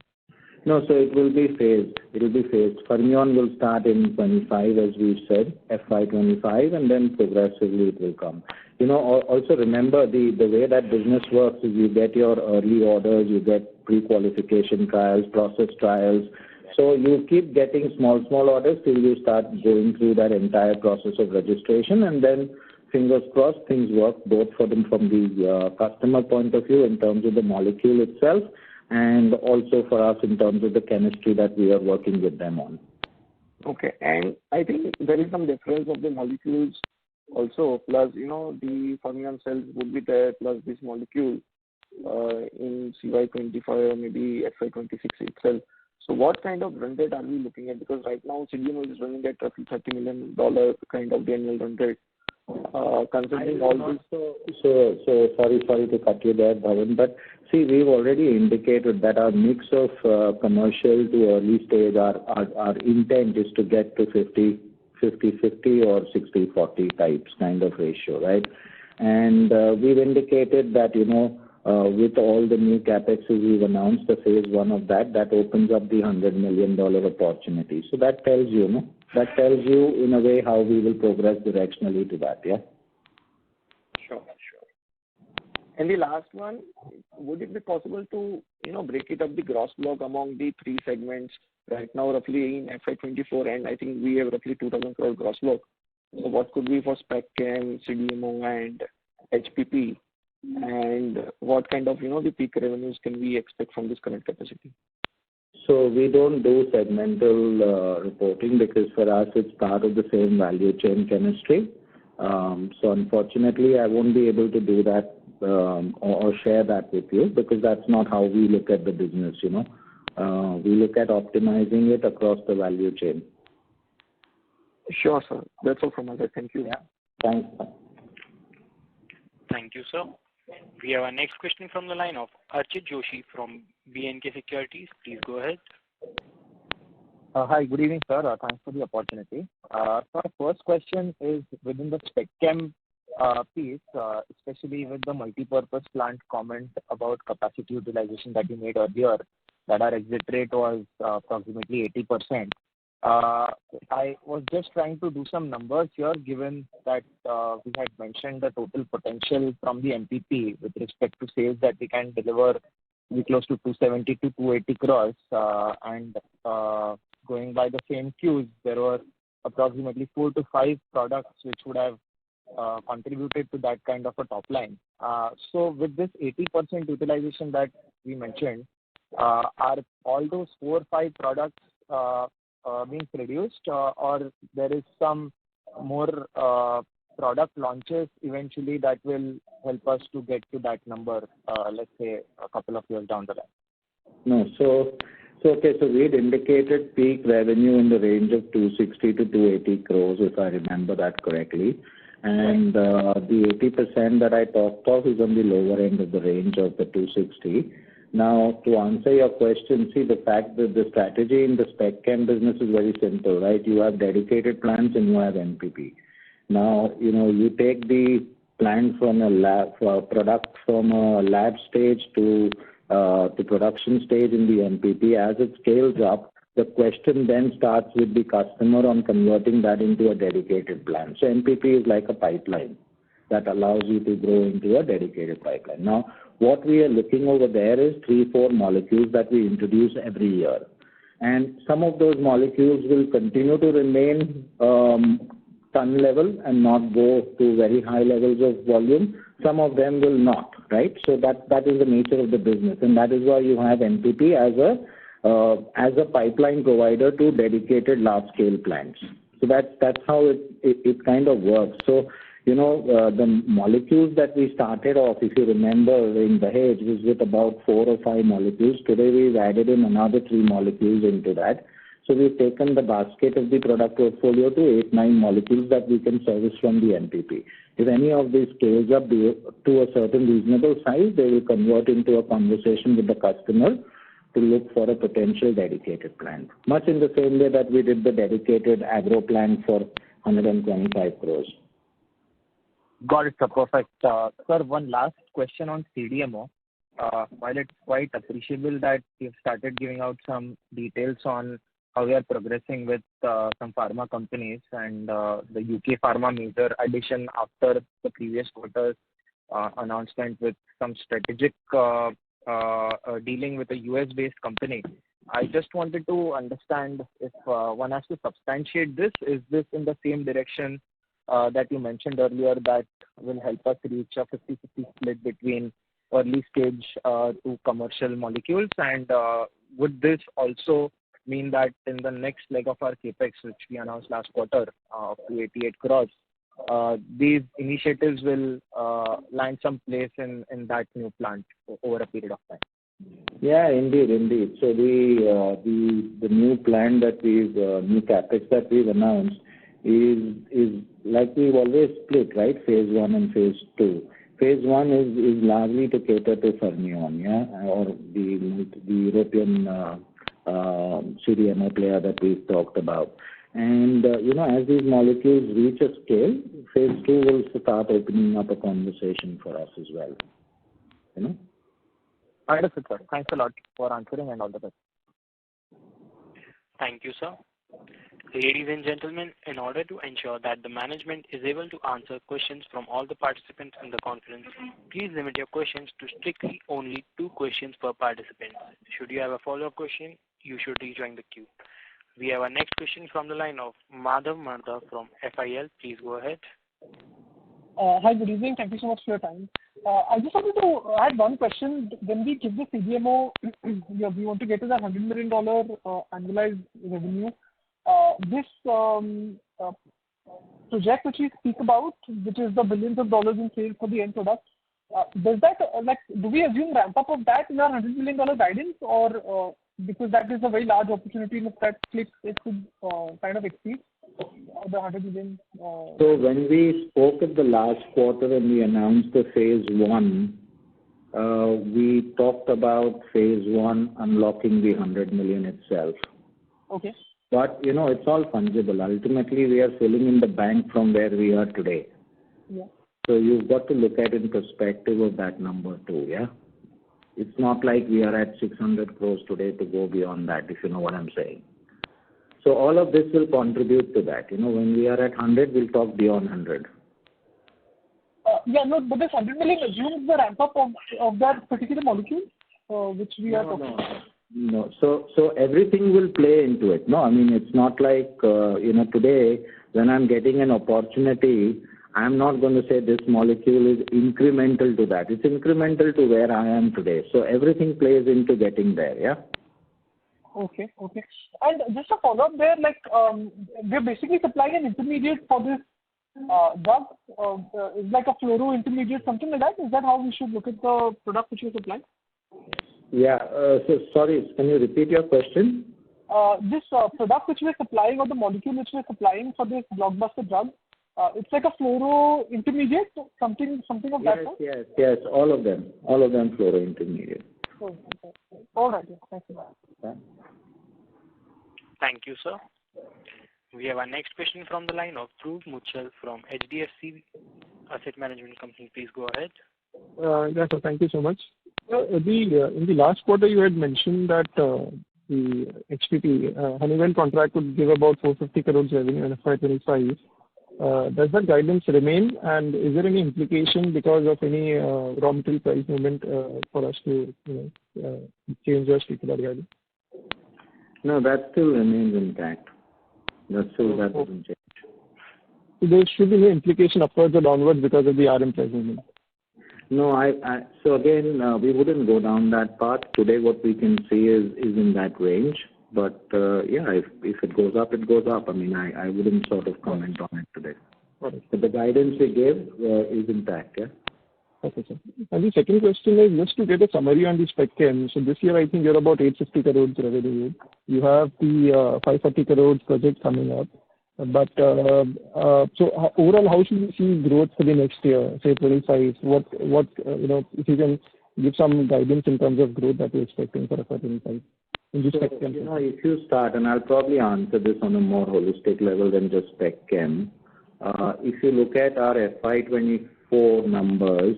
No, so it will be phased. It will be phased. Fermion will start in 25, as we've said, FY25, and then progressively it will come. Also remember the way that business works is you get your early orders, you get pre-qualification trials, process trials. So you keep getting small orders till you start going through that entire process of registration, and then fingers crossed things work both for them from the customer point of view in terms of the molecule itself, and also for us in terms of the chemistry that we are working with them on. Okay. And I think there is some difference of the molecules also, plus, the Fermion cells would be there, plus this molecule in CY25 or maybe FY26 itself. So what kind of run rate are we looking at? Because right now CDMO is running at roughly $30 million kind of the annual run rate. Considering all this. So sorry to cut you there, Bhavan, but see, we've already indicated that our mix of commercial to early stage, our intent is to get to 50-50 or 60-40 types kind of ratio, right? And we've indicated that, with all the new capex we've announced, the phase one of that opens up the $100 million opportunity. So that tells you, in a way how we will progress directionally to that, yeah? Sure. And the last one, would it be possible to, break it up the gross block among the three segments right now, roughly in FY24, and I think we have roughly 2,000 crore gross block. So what could be for Spec Chem, CDMO, and HPP? And what kind of, the peak revenues can we expect from this current capacity? So we don't do segmental reporting because for us it's part of the same value chain chemistry. So unfortunately, I won't be able to do that or share that with you because that's not how we look at the business, We look at optimizing it across the value chain. Sure, sir. That's all from us. Thank you. Yeah. Thanks. Thank you, sir. We have our next question from the line of Archit Joshi from B&K Securities. Please go ahead. Hi, good evening, sir. Thanks for the opportunity. So our first question is within the Spec Chem piece, especially with the multi-purpose plant comment about capacity utilization that you made earlier, that our exit rate was approximately 80%. I was just trying to do some numbers here, given that we had mentioned the total potential from the MPP with respect to sales that we can deliver be close to 270 to 280 crores. And going by the same cues, there were approximately 4 to 5 products which would have contributed to that kind of a top line. So with this 80% utilization that we mentioned, are all those 4 or 5 products being produced, or there is some more product launches eventually that will help us to get to that number, let's say a couple of years down the line? No, so we had indicated peak revenue in the range of 260 to 280 crores, if I remember that correctly. And the 80% that I talked of is on the lower end of the range of the 260. Now, to answer your question, see, the fact that the strategy in the Spec Chem business is very simple, right? You have dedicated plants and you have MPP. Now, you take the plant from a lab, product from a lab stage to production stage in the MPP. As it scales up, the question then starts with the customer on converting that into a dedicated plant. So MPP is like a pipeline that allows you to grow into a dedicated pipeline. Now, what we are looking over there is 3-4 molecules that we introduce every year. And some of those molecules will continue to remain ton level and not go to very high levels of volume. Some of them will not, right? So that is the nature of the business. And that is why you have MPP as a pipeline provider to dedicated large-scale plants. So that's how it kind of works. So, the molecules that we started off, if you remember, in the hedge was with about 4 or 5 molecules. Today we've added in another 3 molecules into that. So we've taken the basket of the product portfolio to 8-9 molecules that we can service from the MPP. If any of these scales up to a certain reasonable size, they will convert into a conversation with the customer to look for a potential dedicated plant, much in the same way that we did the dedicated agro plant for 125 crores. Got it, sir. Perfect. Sir, one last question on CDMO. While it's quite appreciable that you've started giving out some details on how we are progressing with some pharma companies and the UK pharma major addition after the previous quarter's announcement with some strategic dealing with a US-based company. I just wanted to understand if one has to substantiate this, is this in the same direction that you mentioned earlier that will help us reach a 50-50 split between early stage to commercial molecules? And would this also mean that in the next leg of our capex, which we announced last quarter of 288 crores, these initiatives will land some place in that new plant over a period of time? Yeah, indeed. So the new plan that new capex that we've announced is like we've always split, right? Phase 1 and phase 2. Phase 1 is largely to cater to Fermion, or the European CDMO player that we've talked about. And, as these molecules reach a scale, phase 2 will start opening up a conversation for us as well. Understood, sir. Thanks a lot for answering and all the best. Thank you, sir. Ladies and gentlemen, in order to ensure that the management is able to answer questions from all the participants in the conference, please limit your questions to strictly only 2 questions per participant. Should you have a follow-up question, you should rejoin the queue. We have our next question from the line of Madhav Marda from FIL. Please go ahead. Hi, good evening. Thank you so much for your time. I just wanted to add one question. When we give the CDMO, we want to get to the $100 million annualized revenue. This project which we speak about, which is the billions of dollars in sales for the end product, does that, do we assume ramp up of that in our $100 million guidance, or because that is a very large opportunity, and if that clicks, it could kind of exceed the 100 million? So when we spoke at the last quarter and we announced the phase 1, we talked about phase 1 unlocking the 100 million itself. Okay. But, it's all fungible. Ultimately, we are filling in the bank from where we are today. Yeah. So you've got to look at it in perspective of that number too, yeah? It's not like we are at 600 crores today to go beyond that, if you know what I'm saying. So all of this will contribute to that. When we are at 100, we'll talk beyond 100. But this 100 million assumes the ramp up of that particular molecule, which we are talking about. No. So everything will play into it. No, I mean, it's not like, today when I'm getting an opportunity, I'm not going to say this molecule is incremental to that. It's incremental to where I am today. So everything plays into getting there, yeah? Okay. And just a follow-up there, we're basically supplying an intermediate for this drug. It's like a fluoro intermediate, something like that. Is that how we should look at the product which you're supplying? Yeah. So sorry, can you repeat your question? This product which we're supplying, or the molecule which we're supplying for this blockbuster drug, it's like a fluoro intermediate, something of that sort? Yes. All of them fluoro intermediate. Okay. All right. Thank you. Okay. Thank you, sir. We have our next question from the line of Dhruv Muchal from HDFC Asset Management Company. Please go ahead. Yes, sir. Thank you so much. In the last quarter, you had mentioned that the HPP Honeywell contract would give about 450 crores revenue in FY25. Does that guidance remain, and is there any implication because of any raw material price movement for us to change or speak about guidance? No, that still remains intact. That doesn't change. So there should be no implication upwards or downwards because of the RM price movement? No, so again, we wouldn't go down that path. Today what we can see is in that range. But if it goes up, it goes up. I mean, I wouldn't sort of comment on it today. Right. But the guidance we gave is intact, yeah? Okay, sir. And the second question is just to get a summary on the spec chem. So this year, I think you're about 850 crores revenue. You have the 540 crores project coming up. But so overall, how should we see growth for the next year, say 25? What if you can give some guidance in terms of growth that you're expecting for FY25 in this spec chem? If you start, and I'll probably answer this on a more holistic level than just spec chem. If you look at our FY24 numbers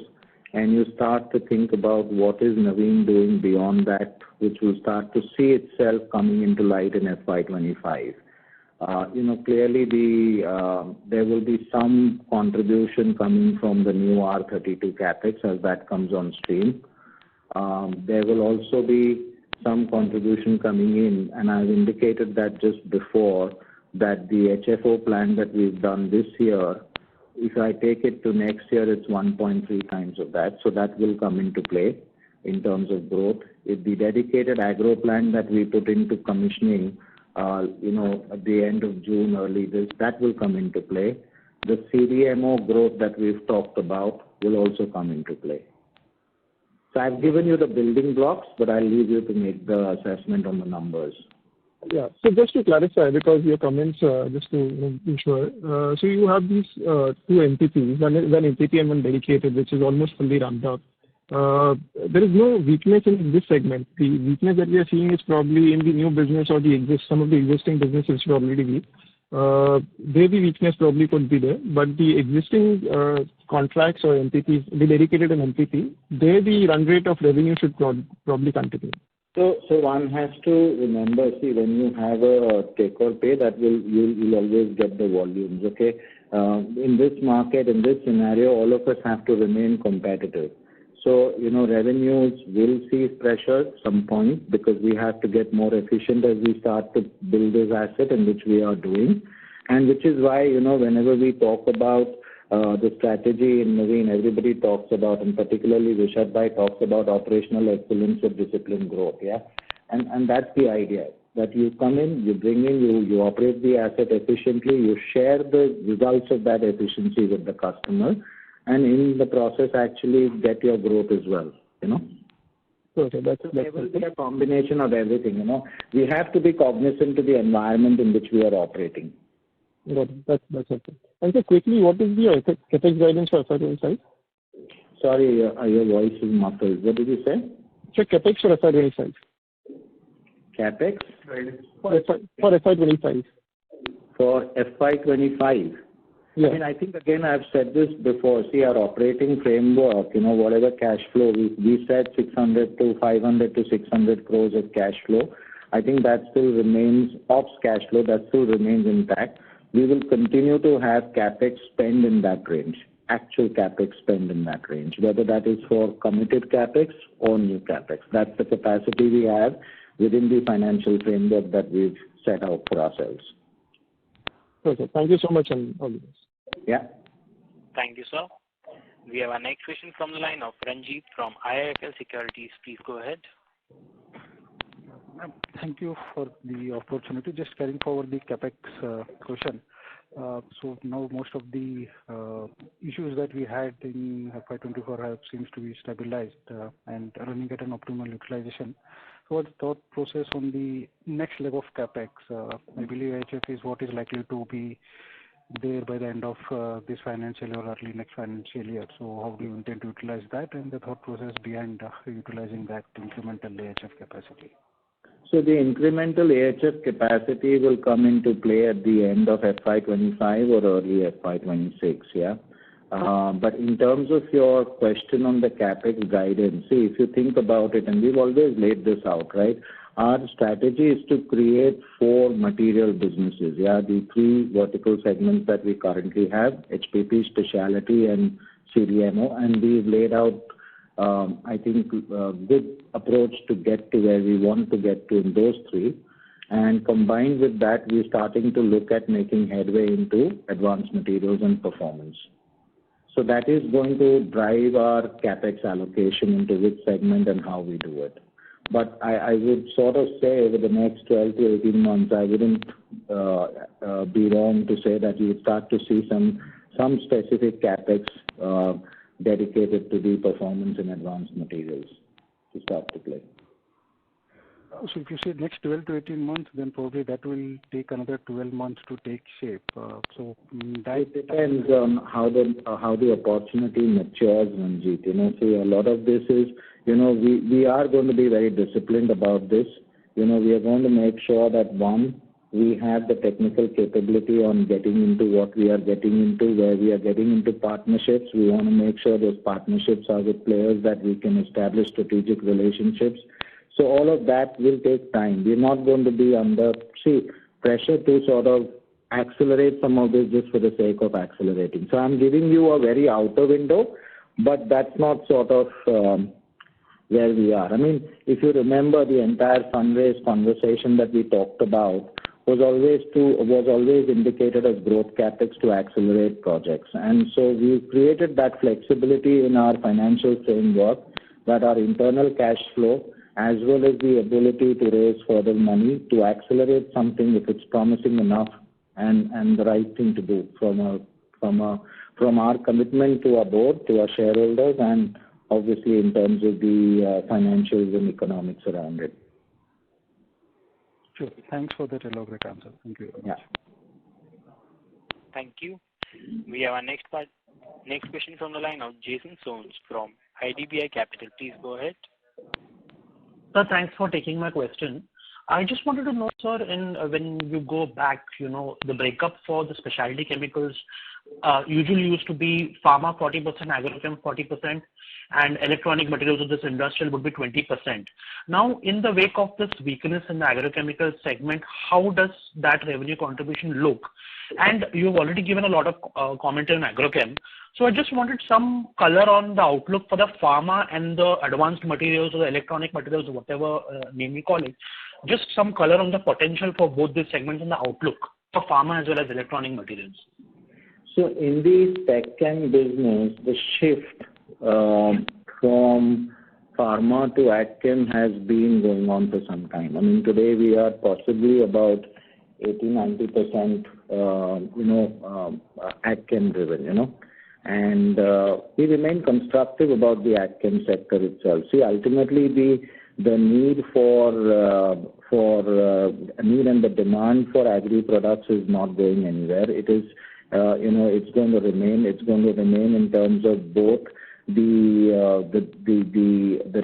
and you start to think about what is Navin doing beyond that, which will start to see itself coming into light in FY25. Clearly there will be some contribution coming from the new R32 capex as that comes on stream. There will also be some contribution coming in, and I've indicated that just before, that the HFO plant that we've done this year, if I take it to next year, it's 1.3 times of that. So that will come into play in terms of growth. If the dedicated agro plant that we put into commissioning, at the end of June, early this, that will come into play. The CDMO growth that we've talked about will also come into play. So I've given you the building blocks, but I'll leave you to make the assessment on the numbers. Yeah. So just to clarify, because your comments, just to be sure, so you have these two entities, one entity and one dedicated, which is almost fully ramped up. There is no weakness in this segment. The weakness that we are seeing is probably in the new business or some of the existing businesses which are already weak. There the weakness probably could be there, but the existing contracts or entities, the dedicated and MPP, there the run rate of revenue should probably continue. So one has to remember, see, when you have a take or pay, that you'll always get the volumes, okay? In this market, in this scenario, all of us have to remain competitive. So, revenues will see pressure at some point because we have to get more efficient as we start to build this asset, and which we are doing. And which is why, whenever we talk about the strategy in Navin, everybody talks about, and particularly Vishad Bhai talks about operational excellence with disciplined growth, yeah? And that's the idea, that you come in, you bring in, you operate the asset efficiently, you share the results of that efficiency with the customer, and in the process actually get your growth as well, Okay, that's there will be a combination of everything, We have to be cognizant of the environment in which we are operating. Got it. That's helpful. And so quickly, what is the capex guidance for FY25? Sorry, your voice is muffled. What did you say? So capex for FY25. Capex? For FY25. For FY25. Yeah. I mean, I think, again, I've said this before. See, our operating framework, whatever cash flow, we said 500 to 600 crores of cash flow. I think that still remains, ops cash flow, that still remains intact. We will continue to have capex spend in that range, actual capex spend in that range, whether that is for committed capex or new capex. That's the capacity we have within the financial framework that we've set out for ourselves. Okay. Thank you so much, and all the best. Yeah. Thank you, sir. We have our next question from the line of Ranjit from IIFL Securities. Please go ahead. Thank you for the opportunity. Just carrying forward the capex question. So now most of the issues that we had in FY24 seems to be stabilized and running at an optimal utilization. So what's the thought process on the next leg of capex? I believe HF is what is likely to be there by the end of this financial year or early next financial year. So how do you intend to utilize that, and the thought process behind utilizing that incremental AHF capacity? So the incremental AHF capacity will come into play at the end of FY25 or early FY26, yeah? But in terms of your question on the capex guidance, see, if you think about it, and we've always laid this out, right? Our strategy is to create 4 material businesses, yeah? The 3 vertical segments that we currently have, HPP, specialty, and CDMO, and we've laid out I think, a good approach to get to where we want to get to in those 3. And combined with that, we're starting to look at making headway into advanced materials and performance. So that is going to drive our capex allocation into which segment and how we do it. But I would sort of say over the next 12 to 18 months, I wouldn't be wrong to say that you would start to see some specific capex dedicated to the performance in advanced materials to start to play. So if you say next 12 to 18 months, then probably that will take another 12 months to take shape. So that it depends on how the opportunity matures, Ranjit. See, a lot of this is, we are going to be very disciplined about this. We are going to make sure that, one, we have the technical capability on getting into what we are getting into, where we are getting into partnerships. We want to make sure those partnerships are with players that we can establish strategic relationships. So all of that will take time. We're not going to be under pressure to sort of accelerate some of this just for the sake of accelerating. So I'm giving you a very outer window, but that's not sort of where we are. I mean, if you remember, the entire fundraise conversation that we talked about was always indicated as growth capex to accelerate projects. And so we've created that flexibility in our financial framework that our internal cash flow, as well as the ability to raise further money to accelerate something if it's promising enough and the right thing to do from our commitment to our board, to our shareholders, and obviously in terms of the financials and economics around it. Sure. Thanks for that elaborate answer. Thank you. Yeah. Thank you. We have our next question from the line of Jason Soans from IDBI Capital. Please go ahead. Sir, thanks for taking my question. I just wanted to know, sir, when you go back, the breakup for the specialty chemicals usually used to be pharma 40%, agrochem 40%, and electronic materials of this industrial would be 20%. Now, in the wake of this weakness in the agrochemical segment, how does that revenue contribution look? And you've already given a lot of commentary on agrochem. So I just wanted some color on the outlook for the pharma and the advanced materials or the electronic materials, or whatever name we call it. Just some color on the potential for both these segments and the outlook for pharma as well as electronic materials. So in the spec chem business, the shift from pharma to agchem has been going on for some time. I mean, today we are possibly about 80-90% agchem driven, and we remain constructive about the agchem sector itself. See, ultimately the need need and the demand for agri products is not going anywhere. It is, it's going to remain. It's going to remain in terms of both the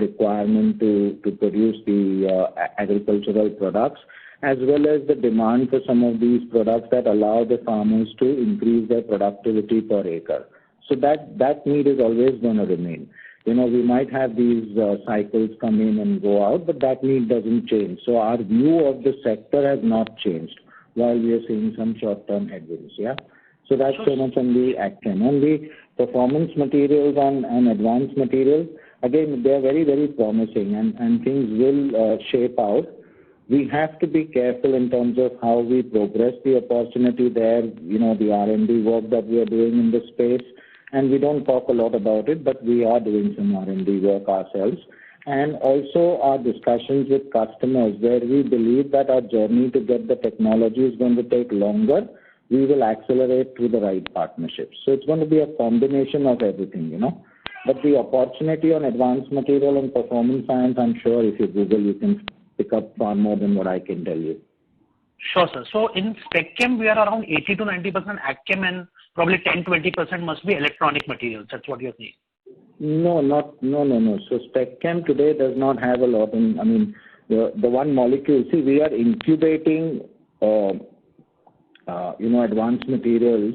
requirement to produce the agricultural products, as well as the demand for some of these products that allow the farmers to increase their productivity per acre. So that need is always going to remain. We might have these cycles come in and go out, but that need doesn't change. So our view of the sector has not changed while we are seeing some short-term headwinds. Yeah. So that's so much on the agchem. On the performance materials and advanced materials, again, they are very, very promising, and things will shape out. We have to be careful in terms of how we progress the opportunity there, the R&D work that we are doing in this space. And we don't talk a lot about it, but we are doing some R&D work ourselves. And also our discussions with customers, where we believe that our journey to get the technology is going to take longer, we will accelerate through the right partnerships. So it's going to be a combination of everything, But the opportunity on advanced material and performance science, I'm sure if you Google, you can pick up far more than what I can tell you. Sure, sir. So in spec chem, we are around 80 to 90% agchem, and probably 10-20% must be electronic materials. That's what you're saying. No. So spec chem today does not have a lot in, the one molecule. See, we are incubating, advanced materials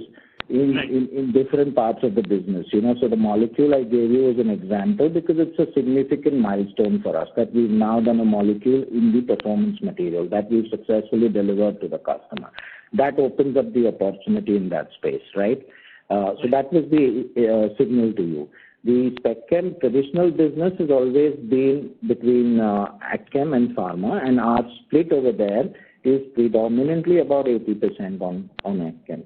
in different parts of the business. So the molecule I gave you is an example because it's a significant milestone for us that we've now done a molecule in the performance material that we've successfully delivered to the customer. That opens up the opportunity in that space, right? So that was the signal to you. The spec chem traditional business has always been between agchem and pharma, and our split over there is predominantly about 80% on agchem.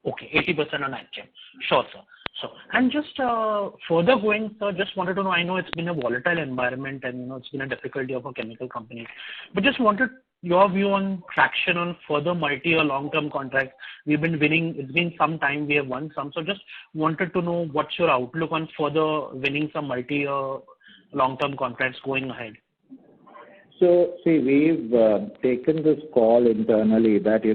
Okay, 80% on agchem. Sure, sir. So, and just further going, sir, just wanted to know, I know it's been a volatile environment and, it's been a difficulty of a chemical company, but just wanted your view on traction on further multi-year long-term contracts. We've been winning, it's been some time, we have won some. So just wanted to know what's your outlook on further winning some multi-year long-term contracts going ahead. So, see, we've taken this call internally that,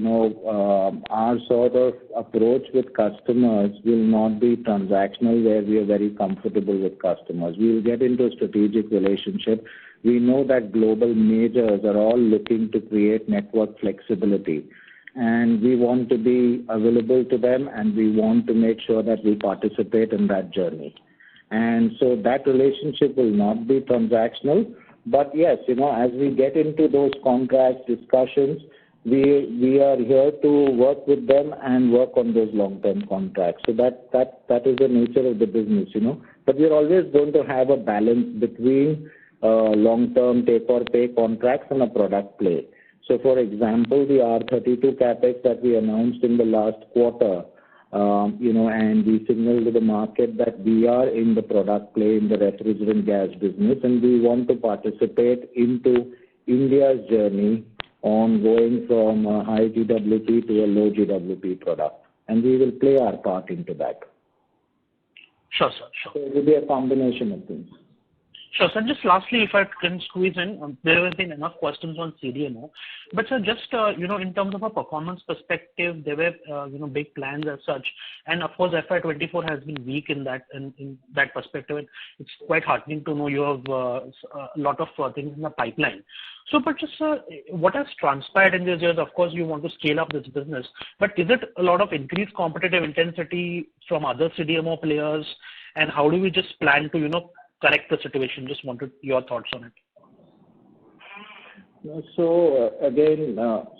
our sort of approach with customers will not be transactional where we are very comfortable with customers. We will get into a strategic relationship. We know that global majors are all looking to create network flexibility, and we want to be available to them, and we want to make sure that we participate in that journey. And so that relationship will not be transactional. But yes, as we get into those contract discussions, we are here to work with them and work on those long-term contracts. So that is the nature of the business, But we're always going to have a balance between long-term take-or-pay contracts and a product play. So, for example, the R32 capex that we announced in the last quarter, and we signaled to the market that we are in the product play in the refrigerant gas business, and we want to participate into India's journey on going from a high GWP to a low GWP product, and we will play our part into that. Sure, sir. Sure. So it will be a combination of things. Sure, sir. Just lastly, if I can squeeze in, there have been enough questions on CDMO. But, sir, just, in terms of a performance perspective, there were, big plans as such. And, of course, FY24 has been weak in that perspective. And it's quite heartening to know you have a lot of things in the pipeline. So, but just, what has transpired in these years? Of course, you want to scale up this business. But is it a lot of increased competitive intensity from other CDMO players? And how do we just plan to, correct the situation? Just wanted your thoughts on it. So, again,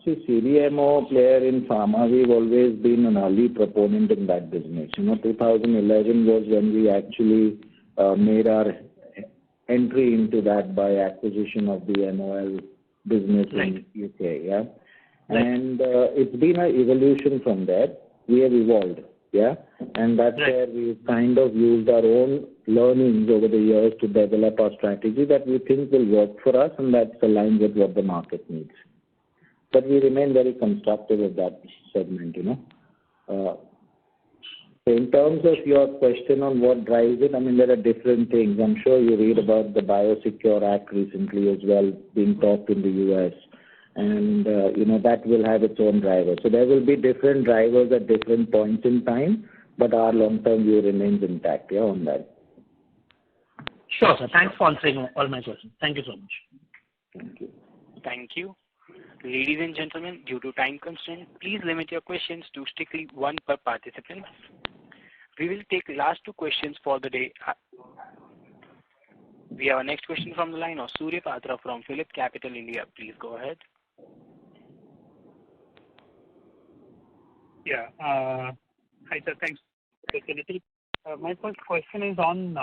CDMO player in pharma, we've always been an early proponent in that business. 2011 was when we actually made our entry into that by acquisition of the MOL business in UK, yeah? Right. And it's been an evolution from there. We have evolved, yeah? And that's where we've kind of used our own learnings over the years to develop our strategy that we think will work for us, and that's aligned with what the market needs. But we remain very constructive of that segment, So in terms of your question on what drives it, there are different things. I'm sure you read about the Biosecure Act recently as well being talked in the US. And, that will have its own drivers. So there will be different drivers at different points in time, but our long-term view remains intact, on that. Sure, sir. Thanks for answering all my questions. Thank you so much. Thank you. Thank you. Ladies and gentlemen, due to time constraint, please limit your questions to strictly one per participant. We will take last two questions for the day. We have our next question from the line of Surya Patra from Phillip Capital India. Please go ahead. Yeah. Hi, sir. Thanks for the opportunity. My first question is on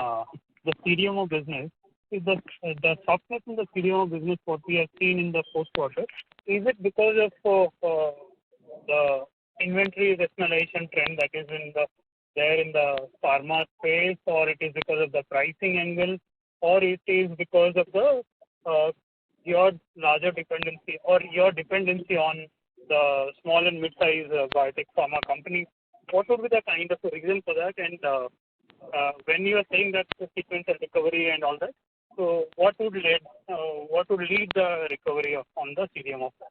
the CDMO business. Is the softness in the CDMO business what we have seen in the fourth quarter? Is it because of the inventory rationalization trend that is there in the pharma space, or it is because of the pricing angle, or it is because of your larger dependency or your dependency on the small and mid-size biotech pharma companies? What would be the kind of reason for that? And when you are saying that the sequential recovery and all that, so what would lead the recovery on the CDMO side?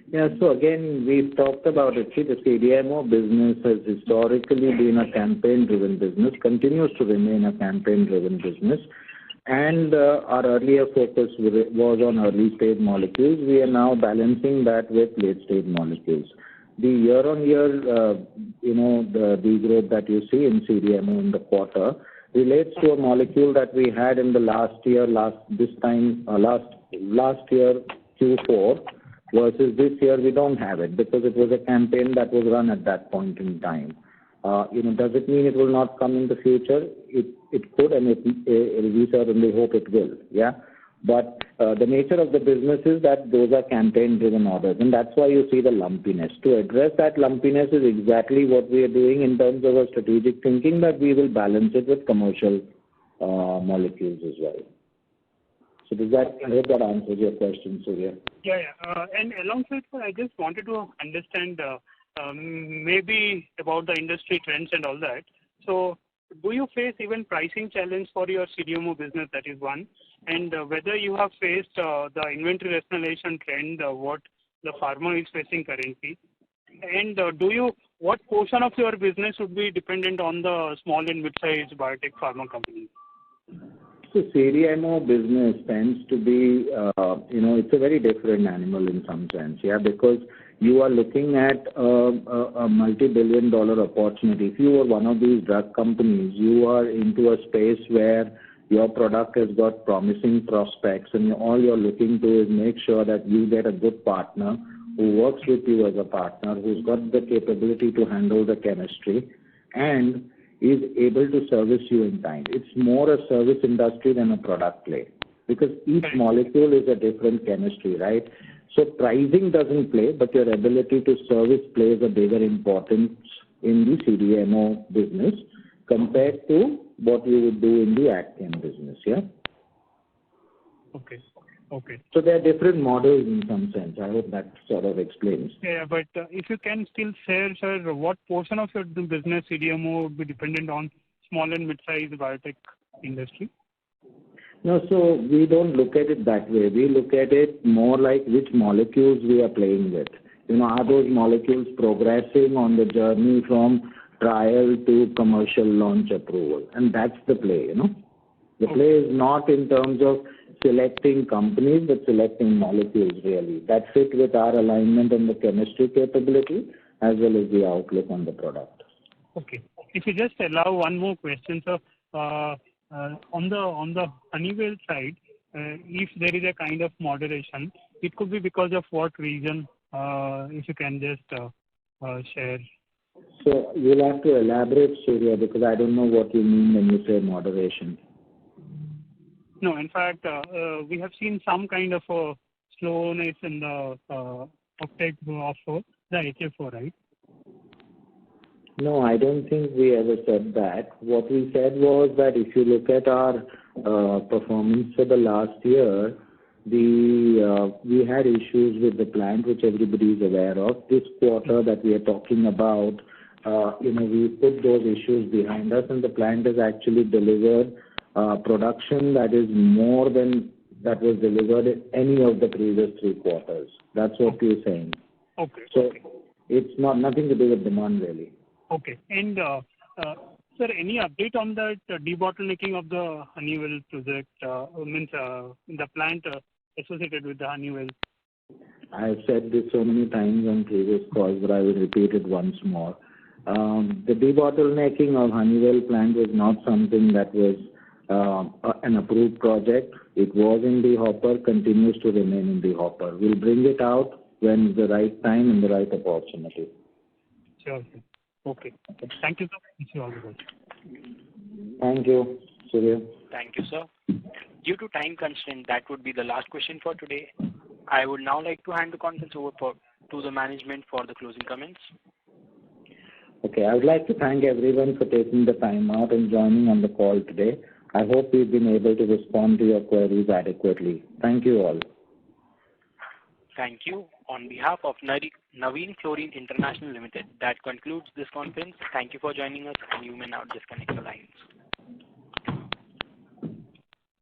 Yeah, so again, we've talked about it. See, the CDMO business has historically been a campaign-driven business, continues to remain a campaign-driven business. And our earlier focus was on early-stage molecules. We are now balancing that with late-stage molecules. The year-on-year, the degrowth that you see in CDMO in the quarter relates to a molecule that we had in the last year Q4, versus this year we don't have it because it was a campaign that was run at that point in time. Does it mean it will not come in the future? It could, and we certainly hope it will, yeah? But the nature of the business is that those are campaign-driven orders, and that's why you see the lumpiness. To address that lumpiness is exactly what we are doing in terms of our strategic thinking, that we will balance it with commercial molecules as well. So I hope that answers your question, Surya. Yeah. And alongside, I just wanted to understand maybe about the industry trends and all that. So do you face even pricing challenge for your CDMO business? That is one. And whether you have faced the inventory rationalization trend, what the pharma is facing currently. And what portion of your business would be dependent on the small and mid-sized biotech pharma companies? So CDMO business tends to be, it's a very different animal in some sense, because you are looking at a multi-billion-dollar opportunity. If you are one of these drug companies, you are into a space where your product has got promising prospects, and all you're looking to is make sure that you get a good partner who works with you as a partner, who's got the capability to handle the chemistry, and is able to service you in time. It's more a service industry than a product play, because each molecule is a different chemistry, right? So pricing doesn't play, but your ability to service plays a bigger importance in the CDMO business compared to what you would do in the AgChem business, Okay. So there are different models in some sense. I hope that sort of explains. Yeah, but if you can still share, sir, what portion of your business CDMO would be dependent on small and mid-sized biotech industry? No, so we don't look at it that way. We look at it more like which molecules we are playing with. Are those molecules progressing on the journey from trial to commercial launch approval? And that's the play, The play is not in terms of selecting companies, but selecting molecules, really. That fit with our alignment on the chemistry capability as well as the outlook on the product. Okay. If you just allow one more question, sir. On the Honeywell side, if there is a kind of moderation, it could be because of what reason? If you can just share. So you'll have to elaborate, Surya, because I don't know what you mean when you say moderation. No, in fact, we have seen some kind of a slowness in the uptake of the HFO, right? No, I don't think we ever said that. What we said was that if you look at our performance for the last year, we had issues with the plant, which everybody is aware of. This quarter that we are talking about, we put those issues behind us, and the plant has actually delivered production that is more than that was delivered in any of the previous 3 quarters. That's what we're saying. Okay. So it's nothing to do with demand, really. Okay. And, sir, any update on that debottlenecking of the Honeywell project, the plant associated with the Honeywell? I've said this so many times on previous calls, but I will repeat it once more. The debottlenecking of Honeywell plant was not something that was an approved project. It was in the hopper, continues to remain in the hopper. We'll bring it out when the right time and the right opportunity. Sure. Okay. Thank you, sir. Wish you all the best. Thank you, Surya. Thank you, sir. Due to time constraint, that would be the last question for today. I would now like to hand the conference over to the management for the closing comments. Okay, I would like to thank everyone for taking the time out and joining on the call today. I hope we've been able to respond to your queries adequately. Thank you all. Thank you. On behalf of Navin Fluorine International Limited, that concludes this conference. Thank you for joining us, and you may now disconnect the lines.